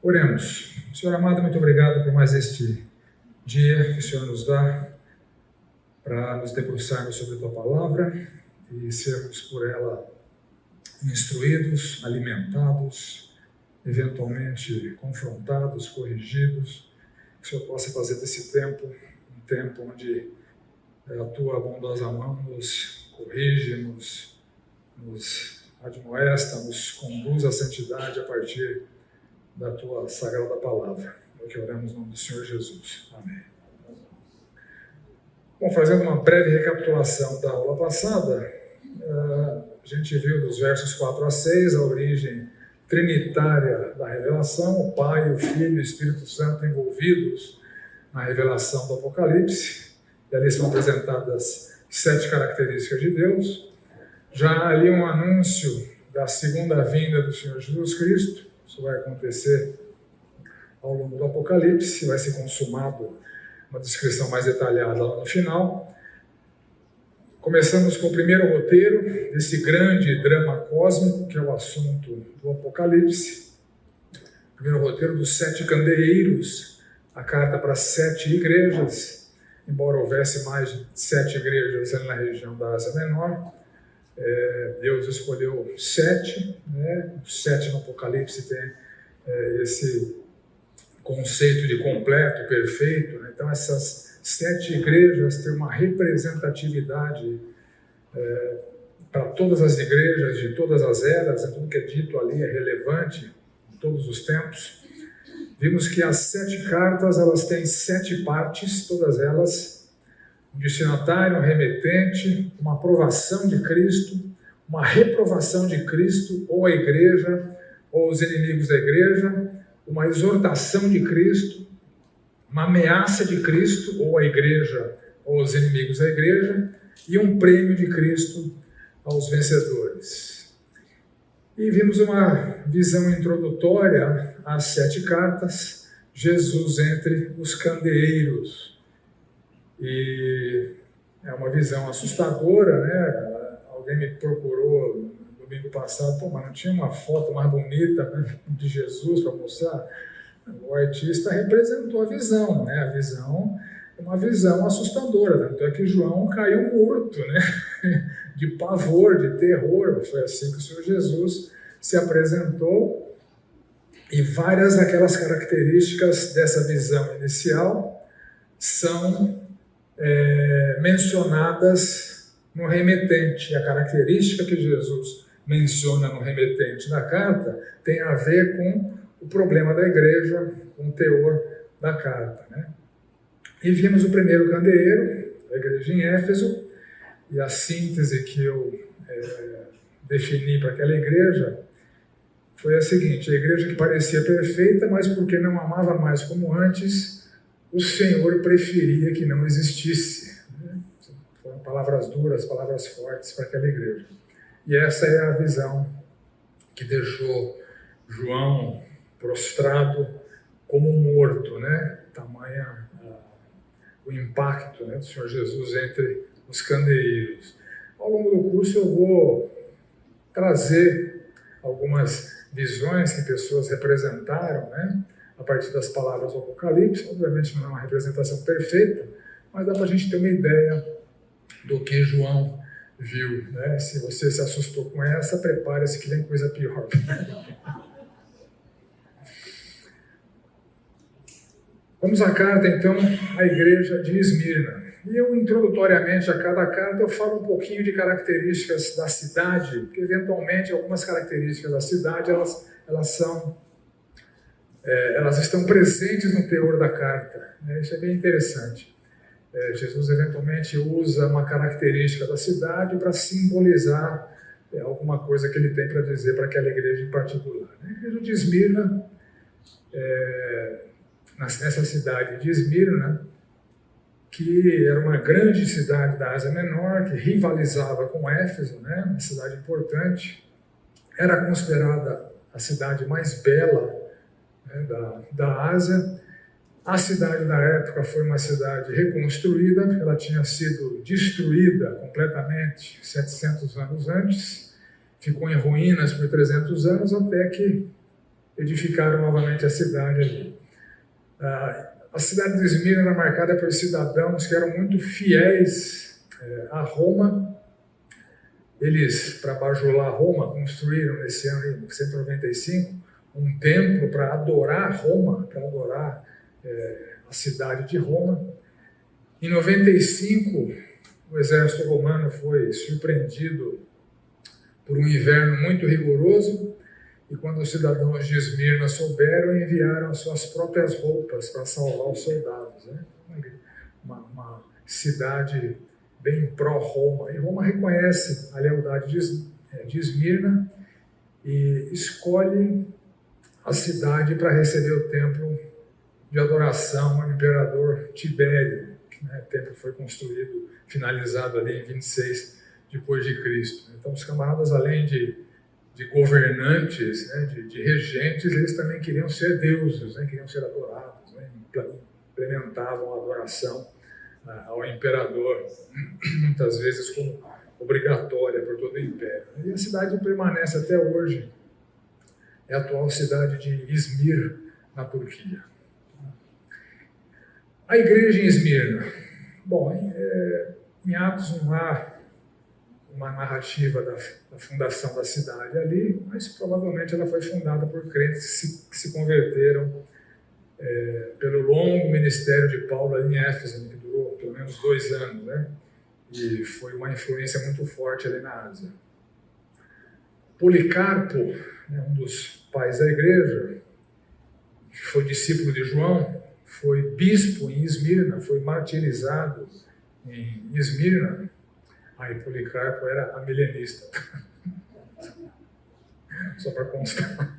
Oremos. Senhor amado, muito obrigado por mais este dia que o Senhor nos dá para nos debruçarmos sobre a Tua Palavra e sermos por ela instruídos, alimentados, eventualmente confrontados, corrigidos. Que o Senhor possa fazer desse tempo um tempo onde a Tua bondosa mão nos corrige, nos admoesta, nos conduz à santidade a partir da Tua sagrada palavra. É o que oramos no nome do Senhor Jesus. Amém. Bom, fazendo uma breve recapitulação da aula passada, a gente viu dos versos 4 a 6 a origem trinitária da revelação, o Pai, o Filho e o Espírito Santo envolvidos na revelação do Apocalipse, e ali são apresentadas 7 características de Deus. Já ali um anúncio da segunda vinda do Senhor Jesus Cristo. Isso vai acontecer ao longo do Apocalipse, vai ser consumado uma descrição mais detalhada lá no final. Começamos com o primeiro roteiro desse grande drama cósmico, que é o assunto do Apocalipse. O primeiro roteiro dos 7 candeeiros, a carta para 7 igrejas, embora houvesse mais de 7 igrejas ali na região da Ásia Menor. Deus escolheu 7, né? Os 7 no Apocalipse tem esse conceito de completo, perfeito, né? Então essas 7 igrejas têm uma representatividade para todas as igrejas de todas as eras, tudo que é dito ali é relevante em todos os tempos. Vimos que as 7 cartas elas têm 7 partes, todas elas um destinatário, um remetente, uma aprovação de Cristo, uma reprovação de Cristo, ou a igreja, ou os inimigos da igreja, uma exortação de Cristo, uma ameaça de Cristo, ou a igreja, ou os inimigos da igreja, e um prêmio de Cristo aos vencedores. E vimos uma visão introdutória às 7 cartas, Jesus entre os candeeiros. E é uma visão assustadora, né? Alguém me procurou no domingo passado, mas não tinha uma foto mais bonita de Jesus para mostrar? O artista representou a visão, né? A visão é uma visão assustadora, tanto é que João caiu morto, né? De pavor, de terror. Foi assim que o Senhor Jesus se apresentou, e várias daquelas características dessa visão inicial são mencionadas no remetente. A característica que Jesus menciona no remetente da carta tem a ver com o problema da igreja, com o teor da carta, né? E vimos o primeiro candeeiro, a igreja em Éfeso, e a síntese que eu defini para aquela igreja foi a seguinte: a igreja que parecia perfeita, mas porque não amava mais como antes, o Senhor preferia que não existisse. Foram palavras duras, palavras fortes para aquela igreja. E essa é a visão que deixou João prostrado como morto, né? Tamanha o impacto, né, do Senhor Jesus entre os candeeiros. Ao longo do curso eu vou trazer algumas visões que pessoas representaram, né, a partir das palavras do Apocalipse. Obviamente não é uma representação perfeita, mas dá para a gente ter uma ideia do que João viu, né? Se você se assustou com essa, prepare-se que vem coisa pior. Vamos à carta, então, à igreja de Esmirna. E eu, introdutoriamente a cada carta, eu falo um pouquinho de características da cidade, porque eventualmente algumas características da cidade, elas estão presentes no teor da carta. Isso é bem interessante. Jesus eventualmente usa uma característica da cidade para simbolizar alguma coisa que ele tem para dizer para aquela igreja em particular. A igreja de Esmirna, nessa cidade de Esmirna, que era uma grande cidade da Ásia Menor, que rivalizava com Éfeso, né, uma cidade importante, era considerada a cidade mais bela, né, da Ásia. A cidade da época foi uma cidade reconstruída, porque ela tinha sido destruída completamente 700 anos antes, ficou em ruínas por 300 anos, até que edificaram novamente a cidade ali. A cidade de Esmirna era marcada por cidadãos que eram muito fiéis a Roma. Eles, para bajular Roma, construíram nesse ano de 195 um templo para adorar Roma, para adorar a cidade de Roma. Em 95, o exército romano foi surpreendido por um inverno muito rigoroso, e quando os cidadãos de Esmirna souberam, enviaram suas próprias roupas para salvar os soldados. Né? Uma cidade bem pró-Roma. E Roma reconhece a lealdade de Esmirna e escolhe a cidade para receber o templo de adoração ao imperador Tibério. O templo foi construído, finalizado ali em 26 depois de Cristo. Então os camaradas, além de governantes, de regentes, eles também queriam ser deuses, queriam ser adorados, implementavam a adoração ao imperador, muitas vezes como obrigatória por todo o império. E a cidade permanece até hoje, é a atual cidade de Izmir, na Turquia. A igreja em Esmirna. Bom, em Atos não há uma narrativa da fundação da cidade ali, mas provavelmente ela foi fundada por crentes que se converteram pelo longo ministério de Paulo ali em Éfeso, que durou pelo menos 2 anos, né? E foi uma influência muito forte ali na Ásia. Policarpo, um dos pais da igreja, que foi discípulo de João, foi bispo em Esmirna, foi martirizado em Esmirna. Aí Policarpo era amilenista. Só para constar.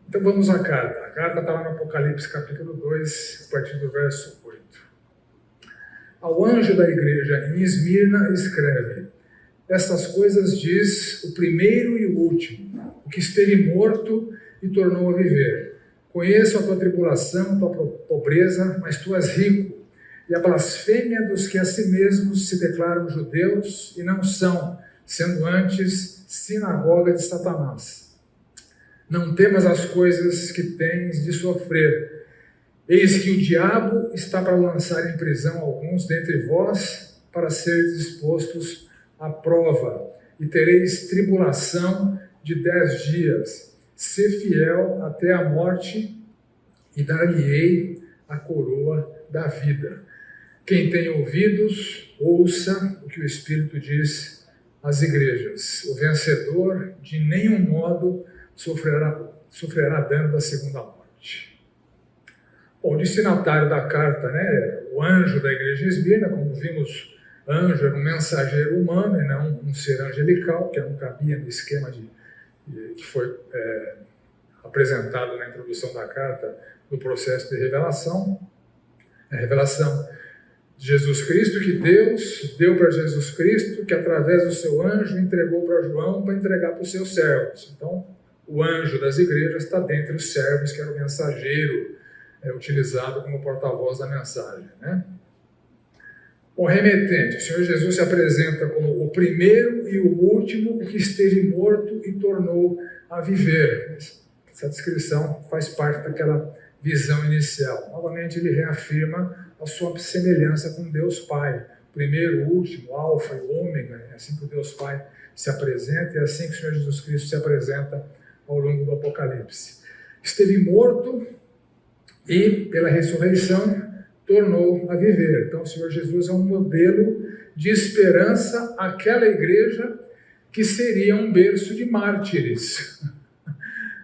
Então vamos à carta. A carta está lá no Apocalipse capítulo 2, a partir do verso 8. Ao anjo da igreja em Esmirna escreve: estas coisas diz o primeiro e o último, o que esteve morto e tornou a viver. Conheço a tua tribulação, a tua pobreza, mas tu és rico, e a blasfêmia dos que a si mesmos se declaram judeus e não são, sendo antes sinagoga de Satanás. Não temas as coisas que tens de sofrer. Eis que o diabo está para lançar em prisão alguns dentre vós, para seres expostos à prova, e tereis tribulação de 10 dias. Sê fiel até a morte, e dar-lhe-ei a coroa da vida. Quem tem ouvidos, ouça o que o Espírito diz às igrejas. O vencedor de nenhum modo sofrerá dano da segunda morte. Bom, o destinatário da carta, o anjo da igreja de Esmirna, como vimos, anjo era um mensageiro humano e não um ser angelical, que não cabia no esquema que foi apresentado na introdução da carta no processo de revelação. A revelação de Jesus Cristo, que Deus deu para Jesus Cristo, que através do seu anjo entregou para João para entregar para os seus servos. Então, o anjo das igrejas está dentre os servos, que era o mensageiro utilizado como porta-voz da mensagem. O remetente, o Senhor Jesus se apresenta como o primeiro e o último, o que esteve morto e tornou a viver. Essa descrição faz parte daquela visão inicial. Novamente, ele reafirma a sua semelhança com Deus Pai. Primeiro, último, alfa e ômega. É assim que o Deus Pai se apresenta, e é assim que o Senhor Jesus Cristo se apresenta ao longo do Apocalipse. Esteve morto e, pela ressurreição, tornou a viver. Então, o Senhor Jesus é um modelo de esperança àquela igreja que seria um berço de mártires.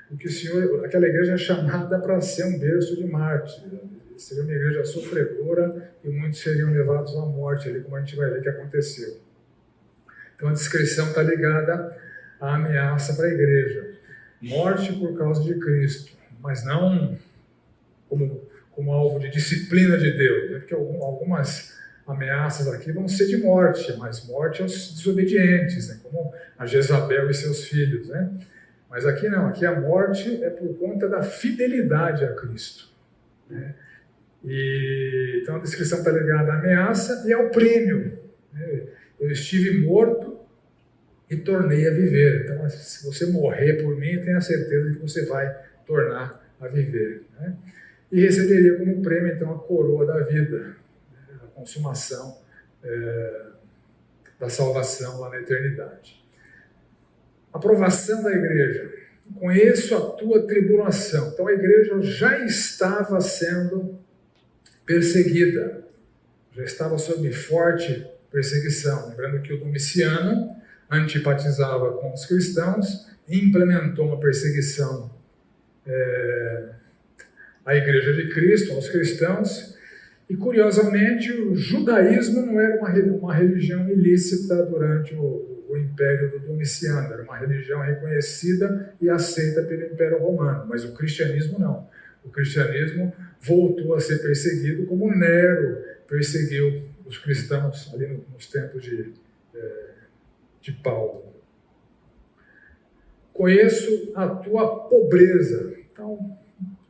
Porque aquela igreja é chamada para ser um berço de mártires. Seria uma igreja sofredora e muitos seriam levados à morte, ali como a gente vai ver que aconteceu. Então a descrição está ligada à ameaça para a igreja. Morte por causa de Cristo, mas não como alvo de disciplina de Deus, porque algumas ameaças aqui vão ser de morte, mas morte aos desobedientes, como a Jezabel e seus filhos. Mas aqui não, aqui a morte é por conta da fidelidade a Cristo. Então a descrição está ligada à ameaça e ao prêmio. Eu estive morto e tornei a viver. Então, se você morrer por mim, tenha certeza que você vai tornar a viver. Né? E receberia como prêmio, então, a coroa da vida, né? A consumação da salvação lá na eternidade. Aprovação da igreja. Conheço a tua tribulação. Então, a igreja já estava sendo perseguida, já estava sob forte perseguição. Lembrando que o Domiciano antipatizava com os cristãos e implementou uma perseguição à Igreja de Cristo, aos cristãos, e curiosamente o judaísmo não era uma religião ilícita durante o Império do Domiciano, era uma religião reconhecida e aceita pelo Império Romano, mas o cristianismo não. O cristianismo voltou a ser perseguido como Nero perseguiu os cristãos ali nos tempos de Paulo. Conheço a tua pobreza. Então,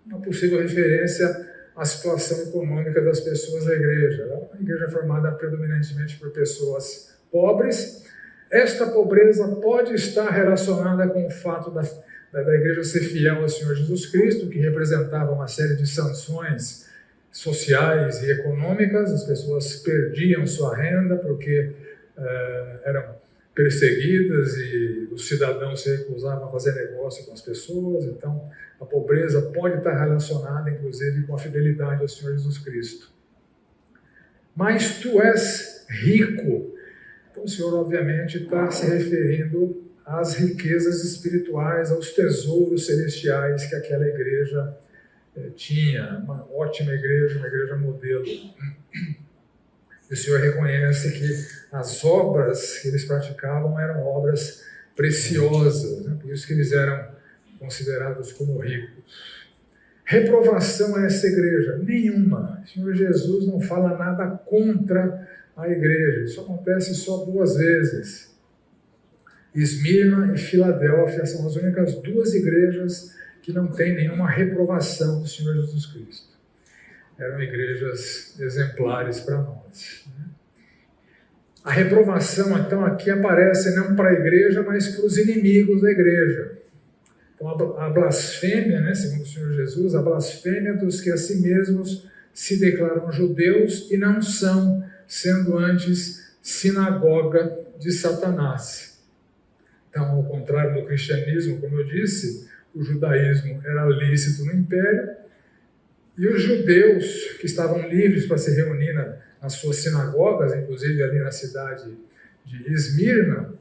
uma possível referência à situação econômica das pessoas da igreja. A igreja é formada predominantemente por pessoas pobres. Esta pobreza pode estar relacionada com o fato da igreja ser fiel ao Senhor Jesus Cristo, que representava uma série de sanções sociais e econômicas. As pessoas perdiam sua renda porque eram perseguidas e os cidadãos se recusavam a fazer negócio com as pessoas. Então, a pobreza pode estar relacionada, inclusive, com a fidelidade ao Senhor Jesus Cristo. Mas tu és rico. Então, o Senhor, obviamente, está se referindo às riquezas espirituais, aos tesouros celestiais que aquela igreja tinha. Uma ótima igreja, uma igreja modelo. E o Senhor reconhece que as obras que eles praticavam eram obras preciosas, né? Por isso que eles eram considerados como ricos. Reprovação a essa igreja? Nenhuma. O Senhor Jesus não fala nada contra a igreja. Isso acontece só 2 vezes. Esmirna e Filadélfia são as únicas 2 igrejas que não têm nenhuma reprovação do Senhor Jesus Cristo. Eram igrejas exemplares para nós. A reprovação, então, aqui aparece não para a igreja, mas para os inimigos da igreja. Então, a blasfêmia, né, segundo o Senhor Jesus, a blasfêmia dos que a si mesmos se declaram judeus e não são, sendo antes sinagoga de Satanás. Então, ao contrário do cristianismo, como eu disse, o judaísmo era lícito no império, e os judeus que estavam livres para se reunir nas suas sinagogas, inclusive ali na cidade de Esmirna,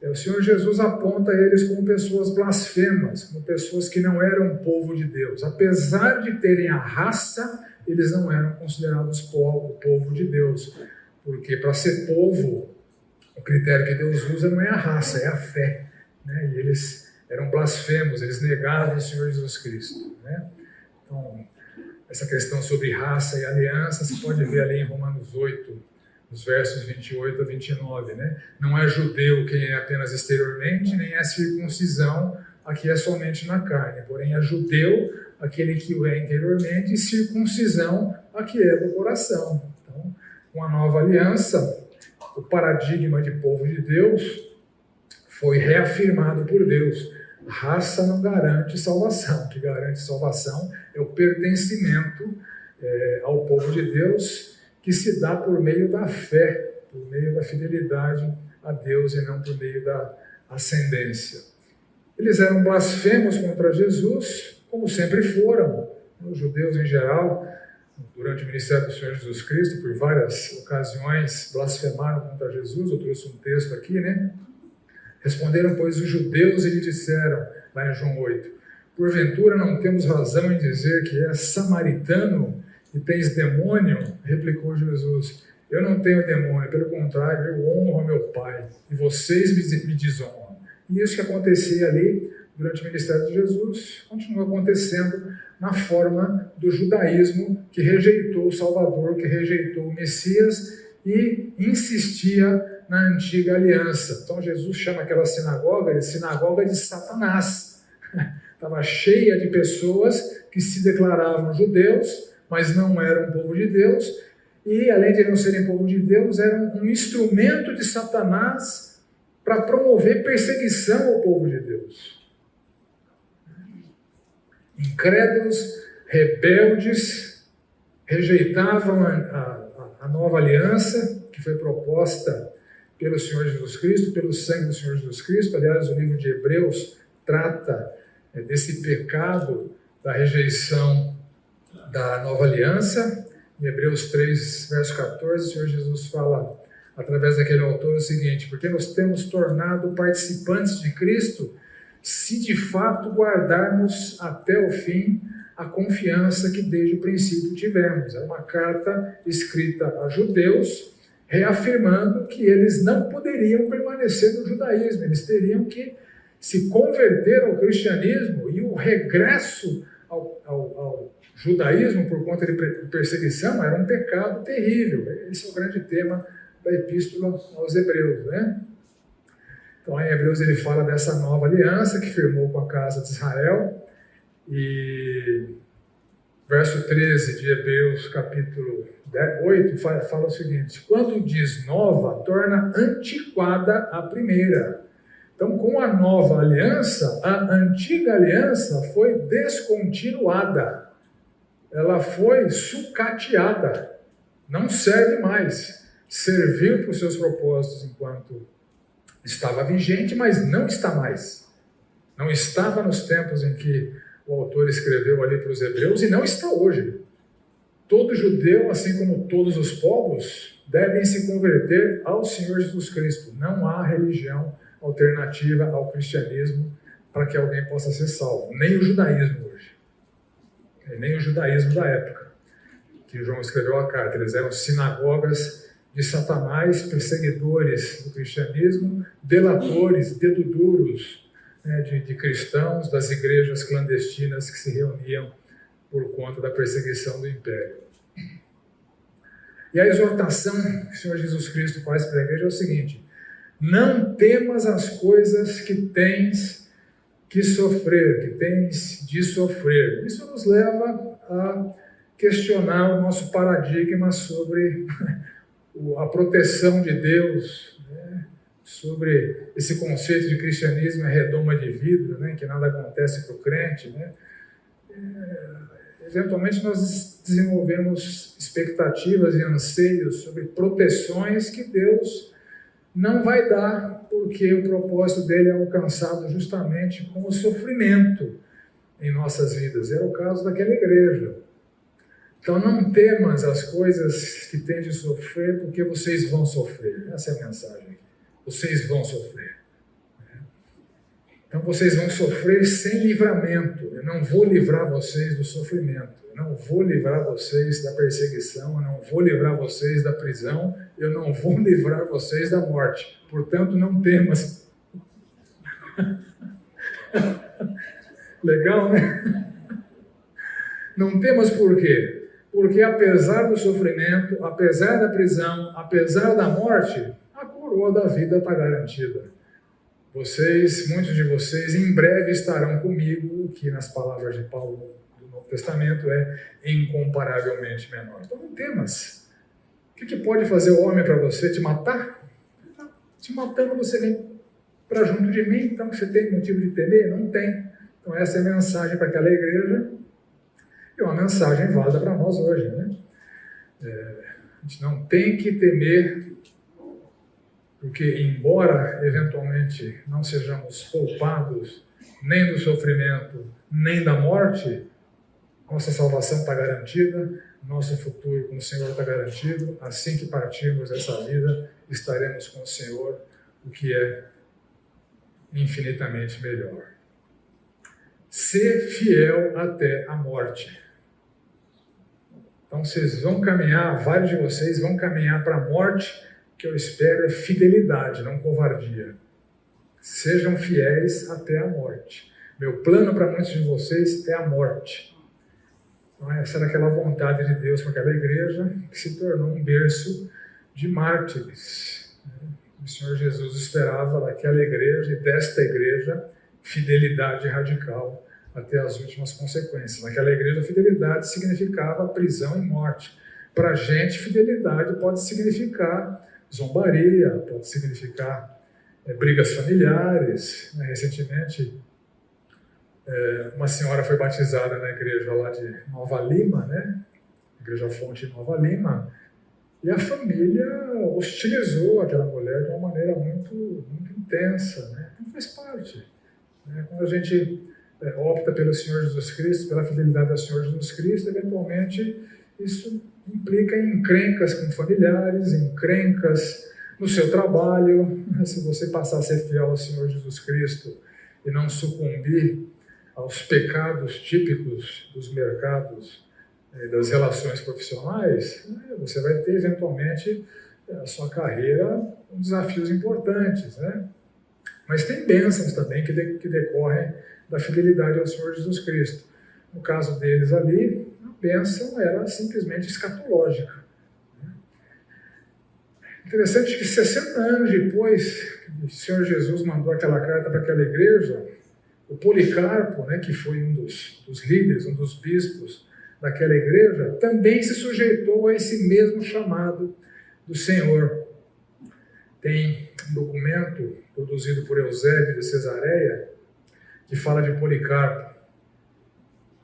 o Senhor Jesus aponta eles como pessoas blasfemas, como pessoas que não eram povo de Deus. Apesar de terem a raça, eles não eram considerados povo de Deus, porque para ser povo, o critério que Deus usa não é a raça, é a fé. Né? E eles eram blasfemos, eles negavam o Senhor Jesus Cristo. Né? Então, essa questão sobre raça e aliança se pode ver ali em Romanos 8, nos versos 28 a 29. Né? Não é judeu quem é apenas exteriormente, nem é circuncisão a que é somente na carne. Porém, é judeu aquele que o é interiormente e circuncisão a que é do coração. Então, com a nova aliança, o paradigma de povo de Deus foi reafirmado por Deus. Raça não garante salvação. O que garante salvação é o pertencimento ao povo de Deus, que se dá por meio da fé, por meio da fidelidade a Deus e não por meio da ascendência. Eles eram blasfemos contra Jesus, como sempre foram. Os judeus em geral, durante o ministério do Senhor Jesus Cristo, por várias ocasiões, blasfemaram contra Jesus. Eu trouxe um texto aqui, né? Responderam, pois, os judeus e lhe disseram, lá em João 8, porventura não temos razão em dizer que és samaritano e tens demônio? Replicou Jesus, eu não tenho demônio, pelo contrário, eu honro a meu Pai, e vocês me desonram. E isso que acontecia ali, durante o ministério de Jesus, continua acontecendo na forma do judaísmo, que rejeitou o Salvador, que rejeitou o Messias, e insistia na antiga aliança. Então Jesus chama aquela sinagoga de sinagoga de Satanás. Estava cheia de pessoas que se declaravam judeus, mas não eram povo de Deus, e além de não serem povo de Deus, eram um instrumento de Satanás para promover perseguição ao povo de Deus. Incrédulos, rebeldes, rejeitavam a nova aliança que foi proposta pelo Senhor Jesus Cristo, pelo sangue do Senhor Jesus Cristo. Aliás, o livro de Hebreus trata desse pecado da rejeição da nova aliança. Em Hebreus 3, verso 14, o Senhor Jesus fala, através daquele autor, o seguinte: porque nos temos tornado participantes de Cristo, se de fato guardarmos até o fim a confiança que desde o princípio tivemos. É uma carta escrita a judeus, reafirmando que eles não poderiam permanecer no judaísmo, eles teriam que se converter ao cristianismo, e o regresso ao judaísmo por conta de perseguição era um pecado terrível. Esse é o grande tema da epístola aos Hebreus, né? Então, em Hebreus ele fala dessa nova aliança que firmou com a casa de Israel, e verso 13 de Hebreus, capítulo 8, fala o seguinte: quando diz nova, torna antiquada a primeira. Então, com a nova aliança, a antiga aliança foi descontinuada, ela foi sucateada, não serve mais. Serviu para os seus propósitos enquanto estava vigente, mas não está mais. Não estava nos tempos em que o autor escreveu ali para os hebreus, e não está hoje. Todo judeu, assim como todos os povos, devem se converter ao Senhor Jesus Cristo. Não há religião alternativa ao cristianismo para que alguém possa ser salvo. Nem o judaísmo hoje. Nem o judaísmo da época que João escreveu a carta. Eles eram sinagogas de Satanás, perseguidores do cristianismo, delatores, dedo duros, né, de cristãos, das igrejas clandestinas que se reuniam por conta da perseguição do império. E a exortação que o Senhor Jesus Cristo faz para a igreja é o seguinte: não temas as coisas que tens que sofrer, que tens de sofrer. Isso nos leva a questionar o nosso paradigma sobre a proteção de Deus, né? Sobre esse conceito de cristianismo é redoma de vidro, né? Que nada acontece para o crente, né? Eventualmente nós desenvolvemos expectativas e anseios sobre proteções que Deus não vai dar, porque o propósito dele é alcançado justamente com o sofrimento em nossas vidas. Era o caso daquela igreja. Então não temas as coisas que têm de sofrer, porque vocês vão sofrer. Essa é a mensagem. Vocês vão sofrer. Então vocês vão sofrer sem livramento. Eu não vou livrar vocês do sofrimento. Eu não vou livrar vocês da perseguição. Eu não vou livrar vocês da prisão. Eu não vou livrar vocês da morte. Portanto, não temas. Legal, né? Não temas por quê? Porque apesar do sofrimento, apesar da prisão, apesar da morte, a coroa da vida está garantida. Muitos de vocês, em breve estarão comigo, o que nas palavras de Paulo do Novo Testamento é incomparavelmente menor. Então não temas. O que pode fazer o homem para você? Te matar? Te matando você vem para junto de mim, então você tem motivo de temer? Não tem. Então essa é a mensagem para aquela igreja. É uma mensagem válida para nós hoje, né? A gente não tem que temer, porque embora eventualmente não sejamos poupados nem do sofrimento, nem da morte, nossa salvação está garantida, nosso futuro com o Senhor está garantido. Assim que partirmos dessa vida, estaremos com o Senhor, o que é infinitamente melhor. Ser fiel até a morte. Então vocês vão caminhar, vários de vocês vão caminhar para a morte, que eu espero é fidelidade, não covardia. Sejam fiéis até a morte. Meu plano para muitos de vocês é a morte. Então, essa era aquela vontade de Deus para aquela igreja, que se tornou um berço de mártires. O Senhor Jesus esperava daquela igreja e desta igreja fidelidade radical até as últimas consequências. Naquela igreja, fidelidade significava prisão e morte. Para a gente, fidelidade pode significar zombaria, pode significar brigas familiares. Recentemente, uma senhora foi batizada na igreja lá de Nova Lima, né? Igreja Fonte de Nova Lima, e a família hostilizou aquela mulher de uma maneira muito, muito intensa, né? Não faz parte. Né? Quando a gente opta pelo Senhor Jesus Cristo, pela fidelidade ao Senhor Jesus Cristo, eventualmente isso implica em encrencas com familiares, encrencas no seu trabalho. Se você passar a ser fiel ao Senhor Jesus Cristo e não sucumbir aos pecados típicos dos mercados, das relações profissionais, você vai ter eventualmente a sua carreira com desafios importantes, né? Mas tem bênçãos também que decorrem da fidelidade ao Senhor Jesus Cristo. No caso deles ali, a bênção era simplesmente escatológica. Interessante que 60 anos depois que o Senhor Jesus mandou aquela carta para aquela igreja, o Policarpo, né, que foi um dos líderes, um dos bispos daquela igreja, também se sujeitou a esse mesmo chamado do Senhor. Tem um documento produzido por Eusébio de Cesareia que fala de Policarpo.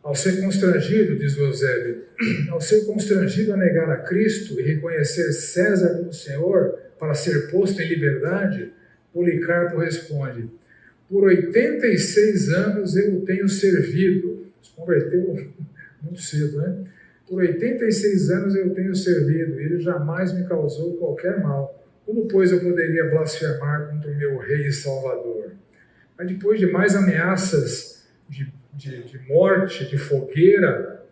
Ao ser constrangido, diz o Eusébio, ao ser constrangido a negar a Cristo e reconhecer César como Senhor para ser posto em liberdade, Policarpo responde: por 86 anos eu o tenho servido. Se converteu muito cedo, né? Por 86 anos eu tenho servido, e ele jamais me causou qualquer mal. Como, pois, eu poderia blasfemar contra o meu rei e salvador? Mas depois de mais ameaças de morte, de fogueira,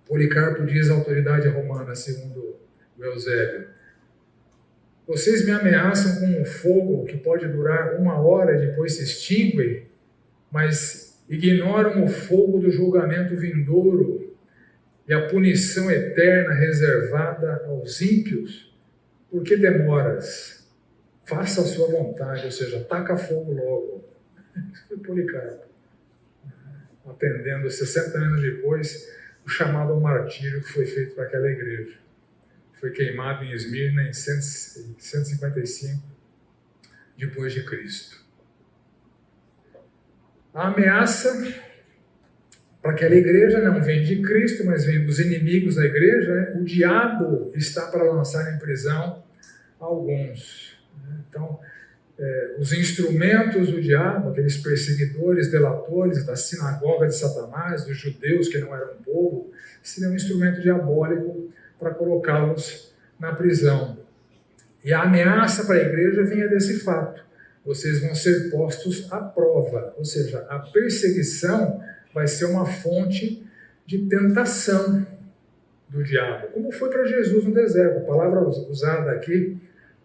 Policarpo diz à autoridade romana, segundo o Eusébio: vocês me ameaçam com um fogo que pode durar 1 hora e depois se extingue, mas ignoram o fogo do julgamento vindouro e a punição eterna reservada aos ímpios. Por que demoras? Faça a sua vontade, ou seja, taca fogo logo. Isso foi Policarpo, atendendo 60 anos depois o chamado ao martírio que foi feito para aquela igreja. Foi queimado em Esmirna em 155 depois de Cristo. A ameaça para aquela igreja não vem de Cristo, mas vem dos inimigos da igreja, né? O diabo está para lançar em prisão alguns. Então, os instrumentos do diabo, aqueles perseguidores, delatores da sinagoga de Satanás, dos judeus que não eram povo, seria um instrumento diabólico para colocá-los na prisão. E a ameaça para a igreja vinha desse fato: vocês vão ser postos à prova, ou seja, a perseguição vai ser uma fonte de tentação do diabo, como foi para Jesus no deserto. A palavra usada aqui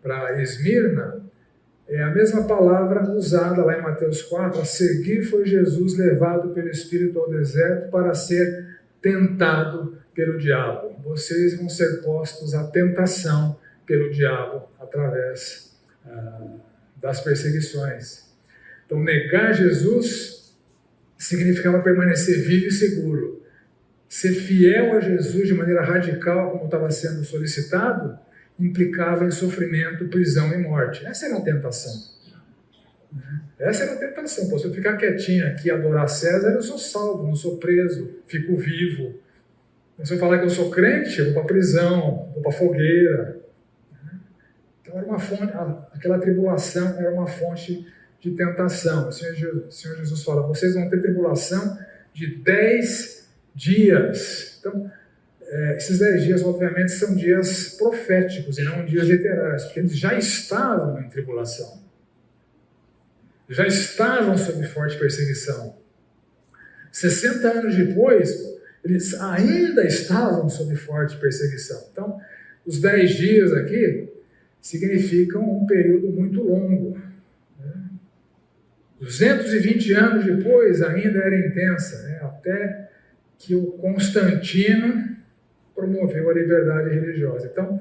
para Esmirna é a mesma palavra usada lá em Mateus 4, a seguir foi Jesus levado pelo Espírito ao deserto para ser tentado pelo diabo. Vocês vão ser postos à tentação pelo diabo através das perseguições. Então, negar Jesus significava permanecer vivo e seguro. Ser fiel a Jesus de maneira radical, como estava sendo solicitado, implicava em sofrimento, prisão e morte. Essa era a tentação. Essa era a tentação. Pô, se eu ficar quietinho aqui e adorar César, eu sou salvo, não sou preso, fico vivo. Se eu falar que eu sou crente, eu vou para a prisão, vou para a fogueira. Então era uma fonte, aquela tribulação era uma fonte de tentação. O Senhor Jesus fala: vocês vão ter tribulação de 10 dias. Então, esses 10 dias, obviamente, são dias proféticos e não dias literais, porque eles já estavam em tribulação. Já estavam sob forte perseguição. 60 anos depois, eles ainda estavam sob forte perseguição. Então, os 10 dias aqui significam um período muito longo. 220 anos depois ainda era intensa, né? Até que o Constantino promoveu a liberdade religiosa. Então,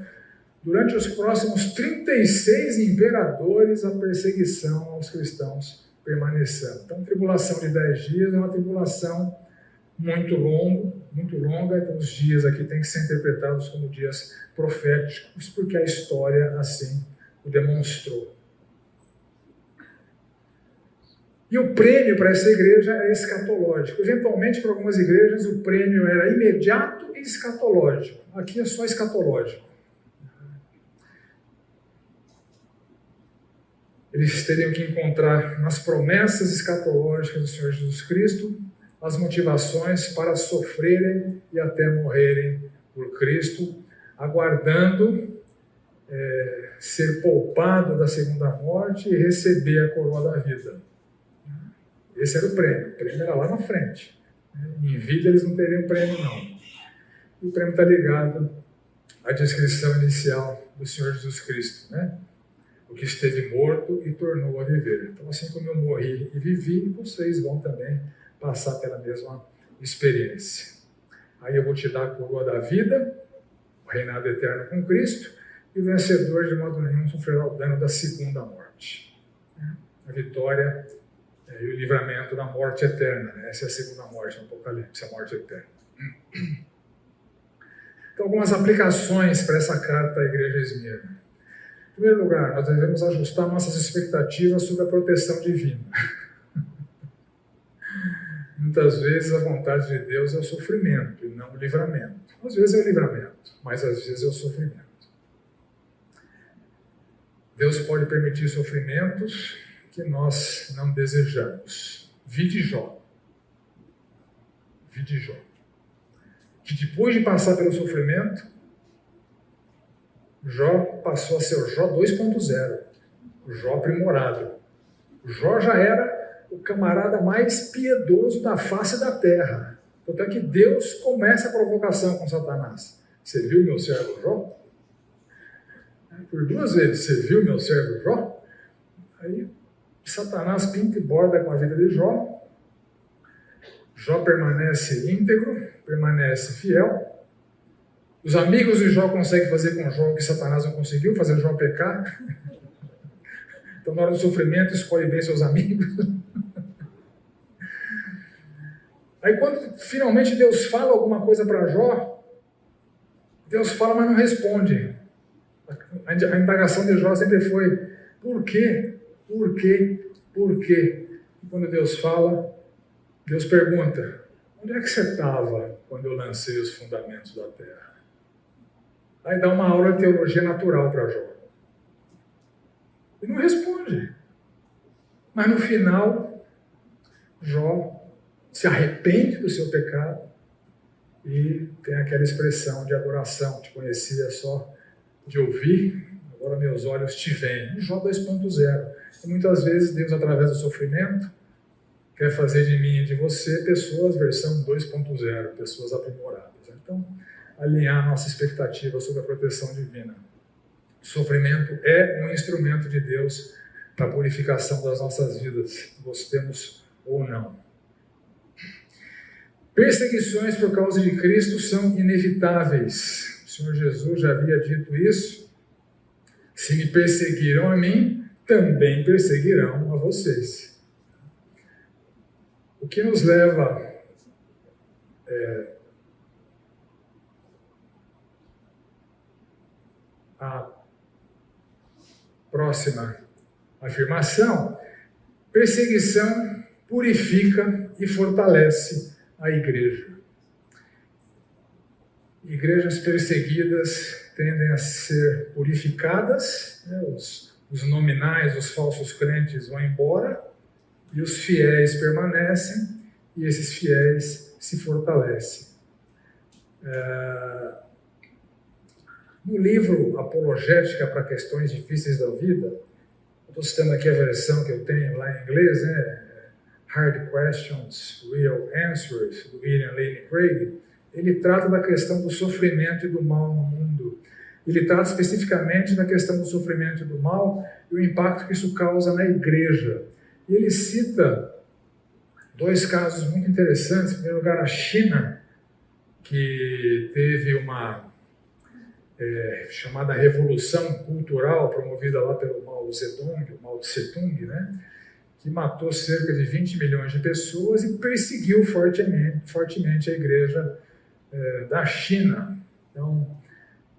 durante os próximos 36 imperadores, a perseguição aos cristãos permaneceu. Então, a tribulação de 10 dias é uma tribulação muito longa, então os dias aqui têm que ser interpretados como dias proféticos, porque a história assim o demonstrou. E o prêmio para essa igreja é escatológico. Eventualmente, para algumas igrejas, o prêmio era imediato e escatológico. Aqui é só escatológico. Eles teriam que encontrar nas promessas escatológicas do Senhor Jesus Cristo as motivações para sofrerem e até morrerem por Cristo, aguardando ser poupado da segunda morte e receber a coroa da vida. Esse era o prêmio. O prêmio era lá na frente. Em vida eles não teriam prêmio, não. E o prêmio está ligado à descrição inicial do Senhor Jesus Cristo, né? O que esteve morto e tornou a viver. Então, assim como eu morri e vivi, vocês vão também passar pela mesma experiência. Aí eu vou te dar a coroa da vida, o reinado eterno com Cristo, e o vencedor de modo nenhum sofrerá o dano da segunda morte. A vitória e o livramento da morte eterna. Essa é a segunda morte no Apocalipse, a morte eterna. Então, algumas aplicações para essa carta à igreja de Esmirna. Em primeiro lugar, nós devemos ajustar nossas expectativas sobre a proteção divina. Muitas vezes a vontade de Deus é o sofrimento e não o livramento. Às vezes é o livramento, mas às vezes é o sofrimento. Deus pode permitir sofrimentos que nós não desejamos. Vide Jó. Vide Jó. Que depois de passar pelo sofrimento, Jó passou a ser o Jó 2.0, o Jó aprimorado. O Jó já era o camarada mais piedoso da face da terra. Tanto é que Deus começa a provocação com Satanás. Você viu meu servo Jó? Por duas vezes, você viu meu servo Jó? Aí Satanás pinta e borda com a vida de Jó. Jó permanece íntegro, permanece fiel. Os amigos de Jó conseguem fazer com Jó o que Satanás não conseguiu, fazer Jó pecar. Então, na hora do sofrimento, escolhe bem seus amigos. Aí, quando finalmente Deus fala alguma coisa para Jó, Deus fala, mas não responde. A indagação de Jó sempre foi: por quê? Por quê? Por quê? E quando Deus fala, Deus pergunta: onde é que você estava quando eu lancei os fundamentos da terra? Aí dá uma aula de teologia natural para Jó. E não responde. Mas no final, Jó se arrepende do seu pecado e tem aquela expressão de adoração: te conhecia só de ouvir, agora meus olhos te veem. Jó 2.0. E muitas vezes Deus, através do sofrimento, quer fazer de mim e de você pessoas versão 2.0, pessoas aprimoradas. Então, alinhar nossa expectativa sobre a proteção divina. O sofrimento é um instrumento de Deus para a purificação das nossas vidas, gostemos ou não. Perseguições por causa de Cristo são inevitáveis. O Senhor Jesus já havia dito isso. Se me perseguiram a mim, também perseguirão a vocês. O que nos leva à próxima afirmação: perseguição purifica e fortalece a igreja. Igrejas perseguidas tendem a ser purificadas, né? Os nominais, os falsos crentes vão embora e os fiéis permanecem, e esses fiéis se fortalecem. No livro Apologética para Questões Difíceis da Vida, eu estou citando aqui a versão que eu tenho lá em inglês, né? Hard Questions, Real Answers, do William Lane Craig. Ele trata da questão do sofrimento e do mal no mundo. Ele trata especificamente da questão do sofrimento e do mal e o impacto que isso causa na igreja. E ele cita dois casos muito interessantes. Em primeiro lugar, a China, que teve uma chamada Revolução Cultural, promovida lá pelo Mao Tse-tung, né? Que matou cerca de 20 milhões de pessoas e perseguiu fortemente a igreja da China. Então,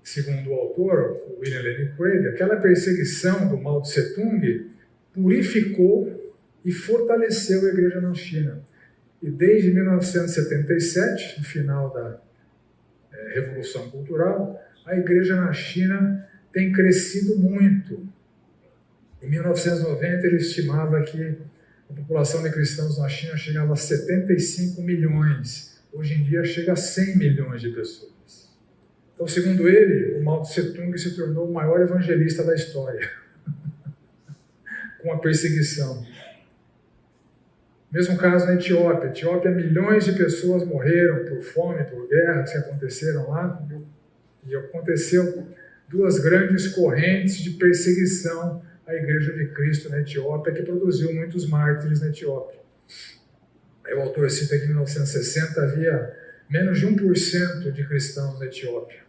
segundo o autor, o William Lane Craig, aquela perseguição do Mao Tse-tung purificou e fortaleceu a igreja na China. E desde 1977, no final da Revolução Cultural, a igreja na China tem crescido muito. Em 1990, ele estimava que a população de cristãos na China chegava a 75 milhões. Hoje em dia chega a 100 milhões de pessoas. Então, segundo ele, o Mao Tse Tung se tornou o maior evangelista da história, com a perseguição. Mesmo caso na Etiópia. Etiópia, milhões de pessoas morreram por fome, por guerras que aconteceram lá. E aconteceu duas grandes correntes de perseguição à Igreja de Cristo na Etiópia, que produziu muitos mártires na Etiópia. Aí o autor cita que em 1960 havia menos de 1% de cristãos na Etiópia.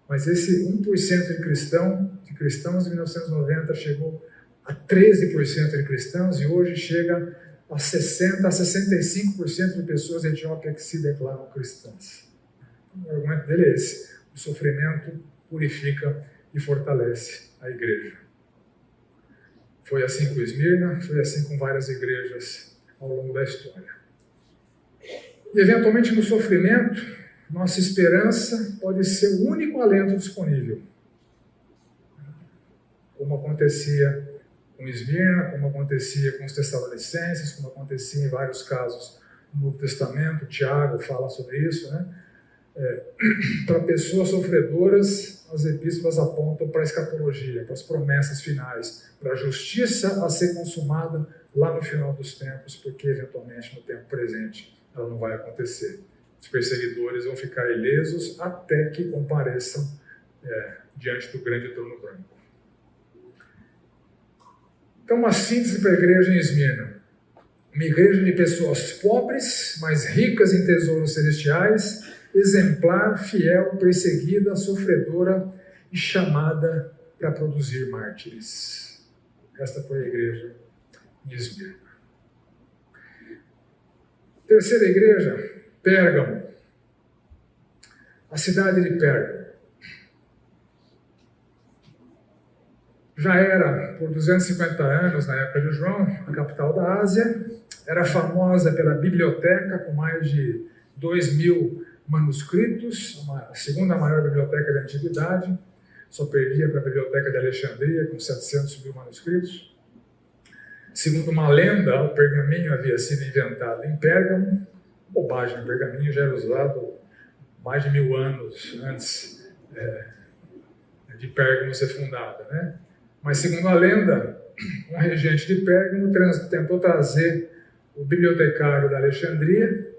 Mas esse 1% de cristãos em 1990 chegou a 13% de cristãos e hoje chega a 60% a 65% de pessoas da Etiópia que se declaram cristãs. O argumento dele é esse: o sofrimento purifica e fortalece a igreja. Foi assim com Esmirna, foi assim com várias igrejas ao longo da história. E eventualmente no sofrimento, nossa esperança pode ser o único alento disponível. Como acontecia com Esmirna, como acontecia com os Tessalonicenses, como acontecia em vários casos no Novo Testamento. Tiago fala sobre isso, né? Para pessoas sofredoras, as epístolas apontam para a escatologia, para as promessas finais, para a justiça a ser consumada lá no final dos tempos, porque eventualmente no tempo presente ela não vai acontecer. Os perseguidores vão ficar ilesos até que compareçam diante do grande trono branco. Então, uma síntese para a igreja em Esmirna: uma igreja de pessoas pobres, mas ricas em tesouros celestiais, exemplar, fiel, perseguida, sofredora e chamada para produzir mártires. Esta foi a igreja em Esmirna. Terceira igreja, Pérgamo. A cidade de Pérgamo. Já era, por 250 anos, na época de João, a capital da Ásia. Era famosa pela biblioteca, com mais de 2.000 manuscritos, a segunda maior biblioteca da antiguidade. Só perdia para a biblioteca de Alexandria, com 700.000 manuscritos. Segundo uma lenda, o pergaminho havia sido inventado em Pérgamo. Bobagem, o pergaminho já era usado mais de 1.000 anos antes de Pérgamo ser fundada, né? Mas, segundo a lenda, um regente de Pérgamo tentou trazer o bibliotecário da Alexandria.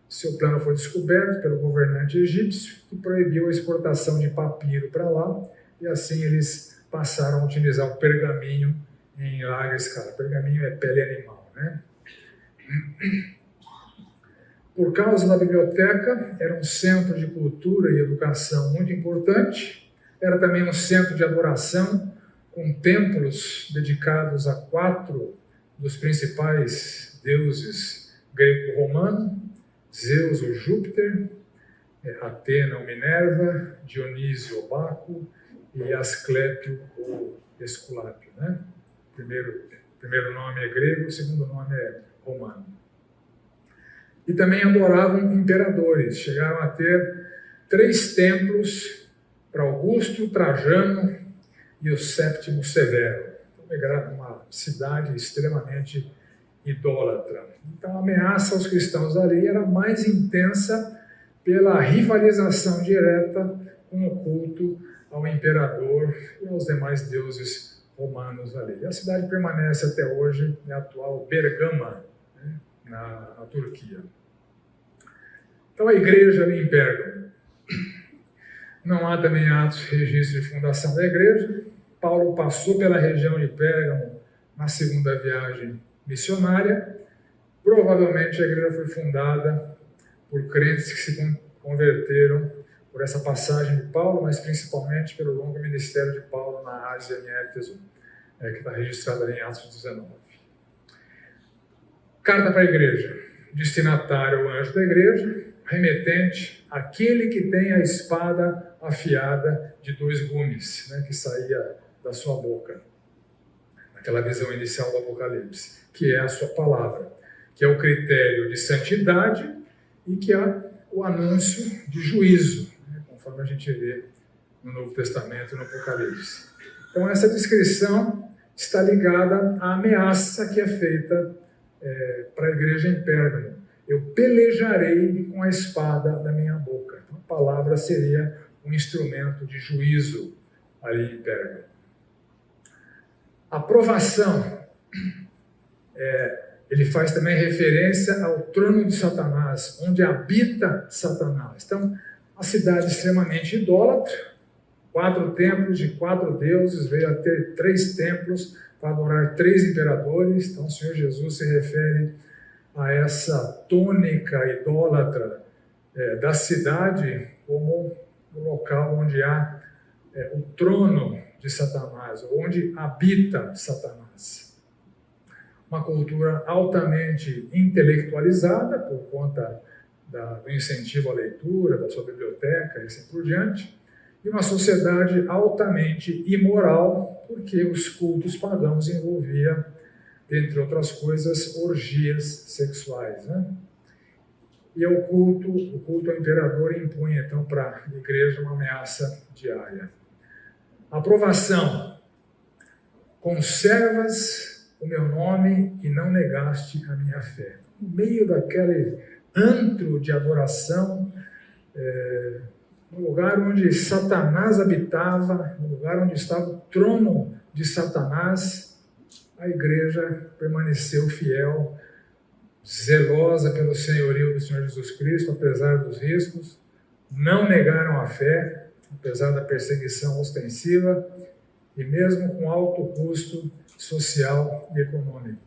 Seu plano foi descoberto pelo governante egípcio, que proibiu a exportação de papiro para lá, e assim eles passaram a utilizar o pergaminho em larga escala. Pergaminho é pele animal, né? Por causa da biblioteca, era um centro de cultura e educação muito importante. Era também um centro de adoração, com templos dedicados a 4 dos principais deuses greco-romanos: Zeus ou Júpiter, Atena ou Minerva, Dionísio ou Baco e Asclépio ou Esculápio, né? Primeiro nome é grego, o segundo nome é romano. E também adoravam imperadores. Chegaram a ter 3 templos para Augusto, Trajano e o Sétimo Severo. Então, uma cidade extremamente idólatra. Então, a ameaça aos cristãos ali era mais intensa pela rivalização direta com o culto ao imperador e aos demais deuses romanos ali. E a cidade permanece até hoje na atual Bergama, né, na Turquia. Então, a igreja ali em Pérgamo. Não há também atos, registro de fundação da igreja. Paulo passou pela região de Pérgamo na segunda viagem missionária. Provavelmente a igreja foi fundada por crentes que se converteram por essa passagem de Paulo, mas principalmente pelo longo ministério de Paulo na Ásia, em Éfeso, que está registrado ali em Atos 19. Carta para a igreja. Destinatário, o anjo da igreja. Remetente, aquele que tem a espada afiada de 2 gumes, né, que saía da sua boca. aquela visão inicial do Apocalipse, que é a sua palavra, que é o critério de santidade e que é o anúncio de juízo, né, conforme a gente vê no Novo Testamento e no Apocalipse. Então essa descrição está ligada à ameaça que é feita para a igreja em Pérgamo. Eu pelejarei com a espada da minha boca. Então, a palavra seria um instrumento de juízo ali em Pérgamo. A provação, ele faz também referência ao trono de Satanás, onde habita Satanás. Então, a cidade extremamente idólatra, 4 templos de 4 deuses, veio a ter 3 templos para adorar 3 imperadores. Então, o Senhor Jesus se refere a essa tônica idólatra da cidade como o local onde há o trono de Satanás, onde habita Satanás. Uma cultura altamente intelectualizada por conta do incentivo à leitura, da sua biblioteca e assim por diante, e uma sociedade altamente imoral, porque os cultos pagãos envolviam, entre outras coisas, orgias sexuais, né? E o culto ao imperador impunha, então, para a igreja uma ameaça diária. Aprovação. Conservas o meu nome e não negaste a minha fé. No meio daquele antro de adoração, no lugar onde Satanás habitava, no lugar onde estava o trono de Satanás, a igreja permaneceu fiel, zelosa pelo senhorio do Senhor Jesus Cristo, apesar dos riscos, não negaram a fé, apesar da perseguição ostensiva, e mesmo com alto custo social e econômico.